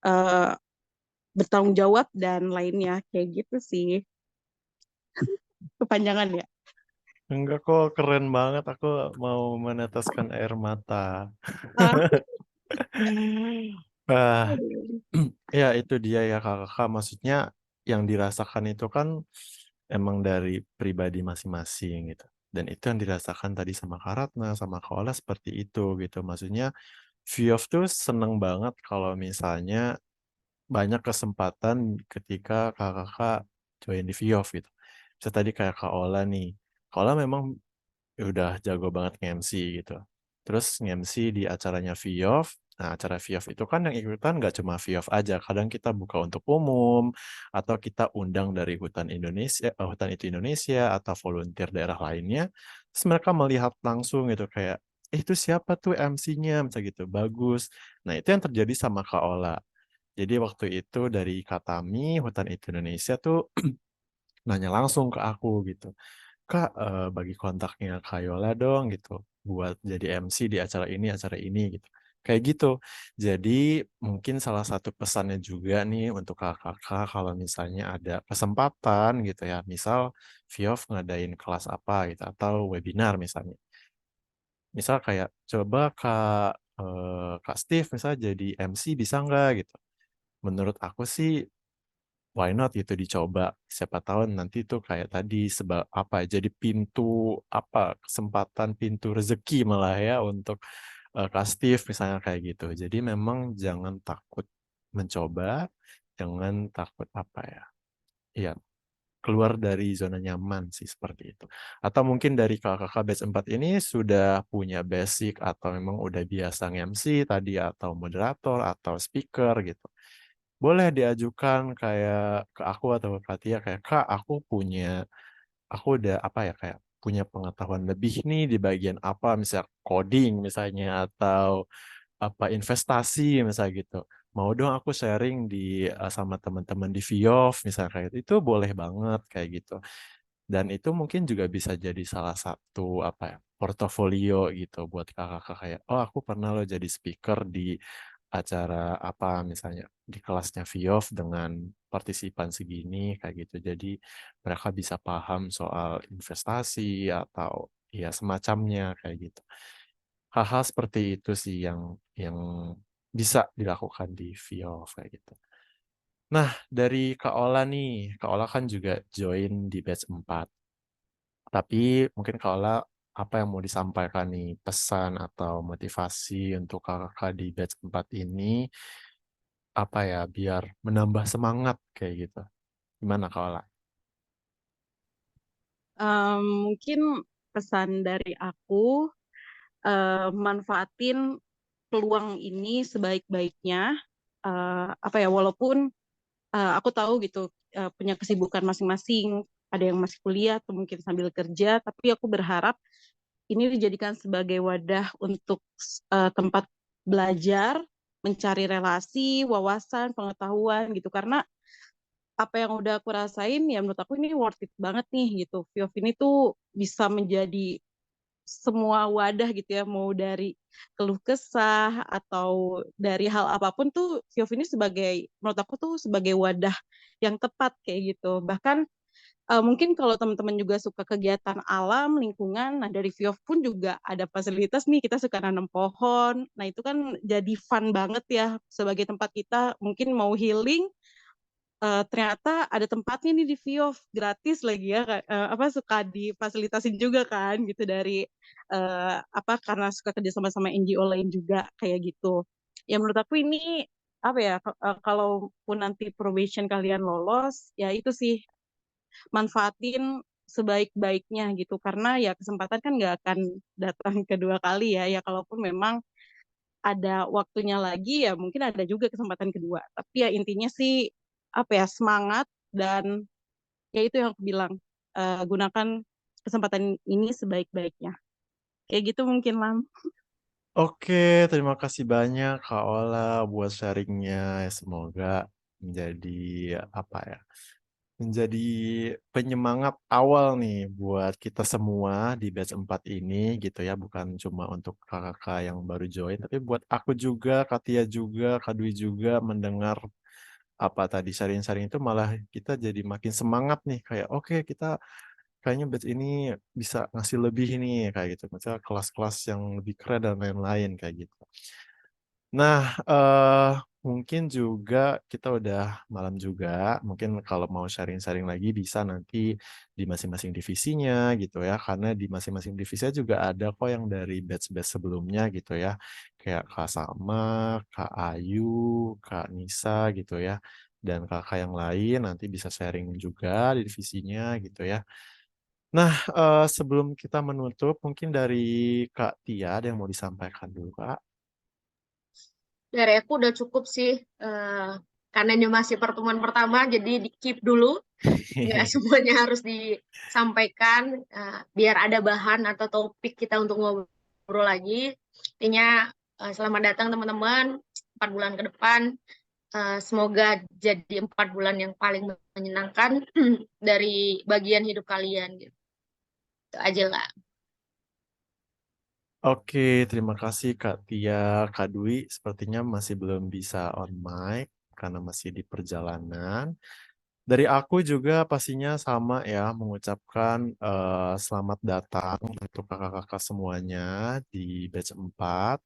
eh, bertanggung jawab dan lainnya, kayak gitu sih. Kepanjangan ya. Enggak kok, keren banget. Aku mau meneteskan air mata. Ah, Ah, ya itu dia ya kakak. Maksudnya yang dirasakan itu kan emang dari pribadi masing-masing gitu. Dan itu yang dirasakan tadi sama Kak Ratna, sama Kak Ola seperti itu gitu. Maksudnya Viof tuh seneng banget kalau misalnya banyak kesempatan ketika kakak join di Viof gitu. Bisa tadi kayak Kak Ola nih. Kak Ola memang udah jago banget nge-MC gitu. Terus nge-MC di acaranya Viof. Nah, acara Viof itu kan yang ikutan nggak cuma Viof aja. Kadang kita buka untuk umum, atau kita undang dari Hutan Indonesia, Hutan itu Indonesia, atau volunteer daerah lainnya. Terus mereka melihat langsung gitu kayak, itu siapa tuh MC-nya? Misalnya gitu, bagus. Nah, itu yang terjadi sama Kak Ola. Jadi waktu itu dari Katami, Hutan itu Indonesia tuh nanya langsung ke aku gitu. Kak, bagi kontaknya Kak Yola dong gitu, buat jadi MC di acara ini gitu. Kayak gitu. Jadi mungkin salah satu pesannya juga nih untuk kakak-kakak kalau misalnya ada kesempatan gitu ya, misal Viof ngadain kelas apa gitu, atau webinar misalnya. Misal kayak coba Kak Steve misalnya jadi MC bisa nggak gitu. Menurut aku sih why not gitu dicoba, siapa tahu nanti tuh kayak tadi sebab apa jadi pintu apa kesempatan pintu rezeki malah ya untuk Kak Steve misalnya kayak gitu. Jadi memang jangan takut mencoba, jangan takut apa ya, iya, keluar dari zona nyaman sih seperti itu. Atau mungkin dari kakak-kakak batch 4 ini sudah punya basic atau memang udah biasa nge-MC tadi atau moderator atau speaker gitu, boleh diajukan kayak ke aku atau ke Katia kayak Kak, aku udah apa ya kayak punya pengetahuan lebih nih di bagian apa, misalnya coding misalnya atau apa investasi misalnya gitu. Mau dong aku sharing sama teman-teman di Viof misalnya kayak itu boleh banget kayak gitu. Dan itu mungkin juga bisa jadi salah satu apa ya portofolio gitu buat kakak-kakak kayak oh aku pernah loh jadi speaker di acara apa misalnya di kelasnya Viof dengan partisipan segini kayak gitu. Jadi mereka bisa paham soal investasi atau ya semacamnya kayak gitu. Hal-hal seperti itu sih yang bisa dilakukan di Viof kayak gitu. Nah, dari Kak Ola nih, Kak Ola kan juga join di batch 4. Tapi mungkin Kak Ola apa yang mau disampaikan nih pesan atau motivasi untuk kakak di batch 4 ini apa ya biar menambah semangat kayak gitu. Gimana Kak Ola? Mungkin pesan dari aku, manfaatin peluang ini sebaik-baiknya. Apa ya, walaupun aku tahu gitu punya kesibukan masing-masing, ada yang masih kuliah atau mungkin sambil kerja, tapi aku berharap ini dijadikan sebagai wadah untuk tempat belajar, mencari relasi, wawasan, pengetahuan gitu. Karena apa yang udah aku rasain ya menurut aku ini worth it banget nih gitu. Viof ini tuh bisa menjadi semua wadah gitu ya, mau dari keluh kesah atau dari hal apapun tuh Viof ini sebagai menurut aku tuh sebagai wadah yang tepat kayak gitu. Bahkan mungkin kalau teman-teman juga suka kegiatan alam, lingkungan, nah dari Viof pun juga ada fasilitas nih, kita suka nanam pohon. Nah itu kan jadi fun banget ya sebagai tempat kita mungkin mau healing, ternyata ada tempatnya nih di Viof gratis lagi ya, apa suka difasilitasin juga kan gitu dari apa karena suka kerja sama NGO lain juga kayak gitu. Ya menurut aku ini apa ya kalaupun nanti probation kalian lolos ya itu sih manfaatin sebaik-baiknya gitu karena ya kesempatan kan nggak akan datang kedua kali ya kalaupun memang ada waktunya lagi ya mungkin ada juga kesempatan kedua tapi ya intinya sih apa ya semangat dan ya itu yang aku bilang gunakan kesempatan ini sebaik-baiknya. Kayak gitu mungkin, Lam. Oke, terima kasih banyak Kak Ola buat sharingnya. Semoga menjadi apa ya? Menjadi penyemangat awal nih buat kita semua di batch 4 ini gitu ya, bukan cuma untuk kakak-kakak yang baru join, tapi buat aku juga, Katia juga, Kak Dwi juga mendengar apa tadi sharing-sharing itu malah kita jadi makin semangat nih kayak oke kita kayaknya batch ini bisa ngasih lebih nih kayak gitu. Misalnya kelas-kelas yang lebih keren dan lain-lain kayak gitu. Nah, mungkin juga kita udah malam juga. Mungkin kalau mau sharing-sharing lagi bisa nanti di masing-masing divisinya gitu ya. Karena di masing-masing divisinya juga ada kok yang dari batch-batch sebelumnya gitu ya. Kayak Kak Salma, Kak Ayu, Kak Nisa gitu ya. Dan kakak yang lain nanti bisa sharing juga di divisinya gitu ya. Nah, sebelum kita menutup, mungkin dari Kak Tia ada yang mau disampaikan dulu, Kak. Dari aku udah cukup sih, karena ini masih pertemuan pertama, jadi di-keep dulu. Nggak semuanya harus disampaikan, biar ada bahan atau topik kita untuk ngobrol lagi. Intinya, selamat datang teman-teman, 4 bulan ke depan. Semoga jadi 4 bulan yang paling menyenangkan dari bagian hidup kalian. Gitu. Itu aja lah. Oke, terima kasih Kak Tia. Kak Dwi sepertinya masih belum bisa on mic karena masih di perjalanan. Dari aku juga pastinya sama ya, mengucapkan selamat datang untuk kakak-kakak semuanya di batch 4.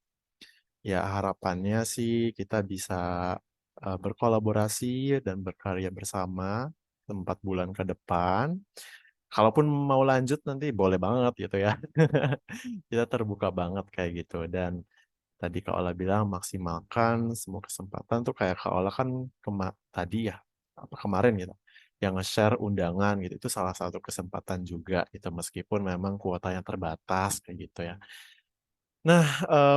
Ya, harapannya sih kita bisa berkolaborasi dan berkarya bersama 4 bulan ke depan. Kalaupun mau lanjut nanti boleh banget gitu ya. Kita terbuka banget kayak gitu. Dan tadi Kak Ola bilang maksimalkan semua kesempatan tuh kayak Kak Ola kan tadi ya, apa kemarin gitu, yang nge-share undangan gitu. Itu salah satu kesempatan juga gitu, meskipun memang kuotanya terbatas kayak gitu ya. Nah,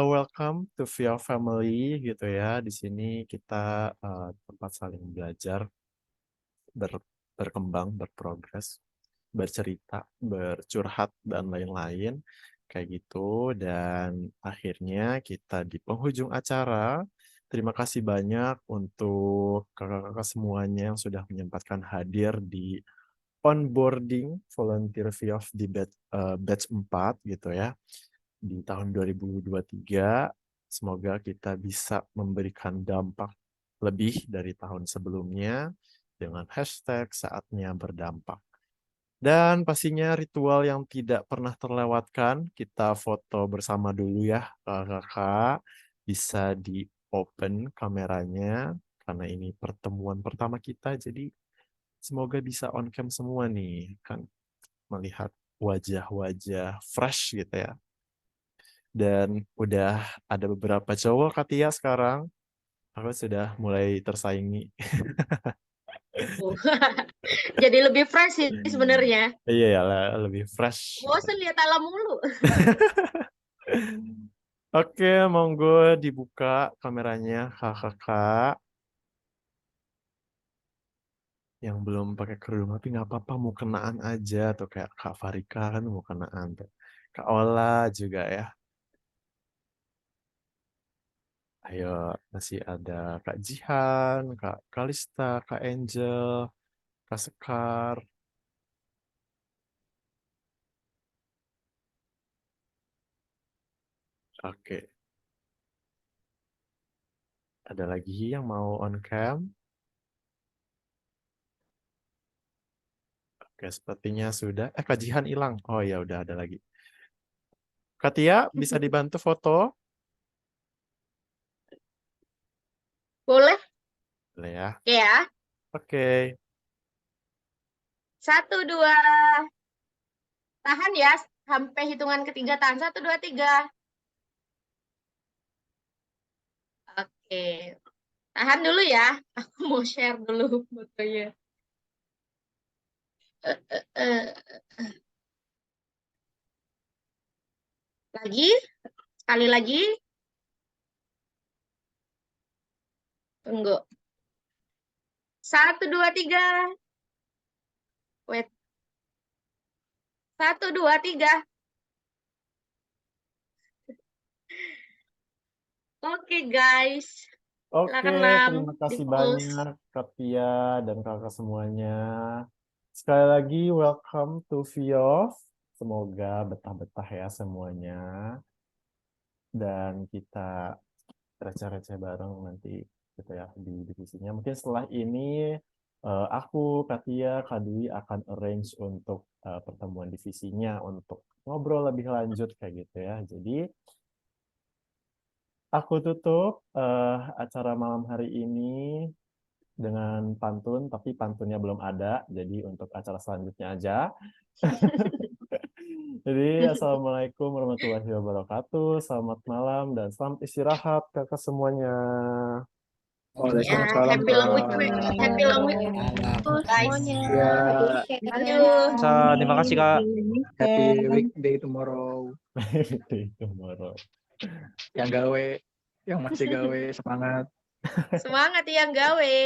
welcome to Via Family gitu ya. Di sini kita tempat saling belajar, berkembang, berprogres, bercerita, bercurhat, dan lain-lain. Kayak gitu. Dan akhirnya kita di penghujung acara. Terima kasih banyak untuk kakak-kakak semuanya yang sudah menyempatkan hadir di onboarding volunteer VIOF di batch 4 gitu ya. Di tahun 2023, semoga kita bisa memberikan dampak lebih dari tahun sebelumnya dengan hashtag saatnya berdampak. Dan pastinya ritual yang tidak pernah terlewatkan, kita foto bersama dulu ya kakak-kakak. Bisa di open kameranya, karena ini pertemuan pertama kita, jadi semoga bisa on cam semua nih, kan melihat wajah-wajah fresh gitu ya. Dan udah ada beberapa cowok Katia sekarang. Aku sudah mulai tersaingi. Jadi lebih fresh sih sebenarnya. Iya ya, lebih fresh. Bosan lihat alam mulu. Oke, monggo dibuka kameranya kakak-kakak. Yang belum pakai kerudung tapi nggak apa-apa, mau kenaan aja tuh kayak Kak Farika kan mau kenaan tuh. Kak Ola juga ya. Ayo, masih ada Kak Jihan, Kak Kalista, Kak Angel, Kak Sekar. Oke. Ada lagi yang mau on cam? Oke, sepertinya sudah. Kak Jihan hilang. Oh ya, udah ada lagi. Kak Tia, bisa dibantu foto? Boleh? Boleh ya. Oke ya. Oke. 1, 2. Tahan ya. Sampai hitungan ketiga tahan. 1, 2, 3. Oke. Tahan dulu ya. Aku mau share dulu fotonya. Lagi. Sekali lagi. Tunggu. 1, 2, 3. Wait. 1, 2, 3. Oke guys, Oke, silakan Lam terima di kasih close. banyak Kak Tia dan kakak semuanya. Sekali lagi welcome to VIOF. Semoga betah-betah ya semuanya. Dan kita receh-receh bareng nanti gitu ya di divisinya. Mungkin setelah ini aku, Kak Tia, Kak Dwi akan arrange untuk pertemuan divisinya untuk ngobrol lebih lanjut kayak gitu ya. Jadi aku tutup acara malam hari ini dengan pantun, tapi pantunnya belum ada, jadi untuk acara selanjutnya aja. Jadi, Assalamualaikum warahmatullahi wabarakatuh, selamat malam, dan selamat istirahat kakak semuanya. Ya, Waalaikumsalam, happy long Kak. weekend, happy long weekend guys. Semuanya. Ya, Aduh. Terima kasih Kak. happy weekday tomorrow. Tomorrow. Yang gawe, yang masih gawe, semangat. Semangat yang gawe.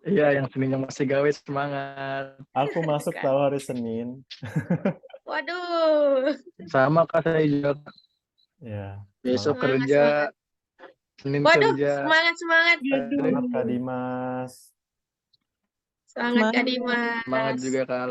Iya, yang Seninnya masih gawe, semangat. Aku masuk Kan. tahu hari Senin. Waduh. Sama Kak, saya juga. Ya. Besok Semangat, kerja, semangat. Senin Waduh, kerja. semangat. Semangat Kak Dimas. Semangat Kak Dimas. Semangat juga Kak.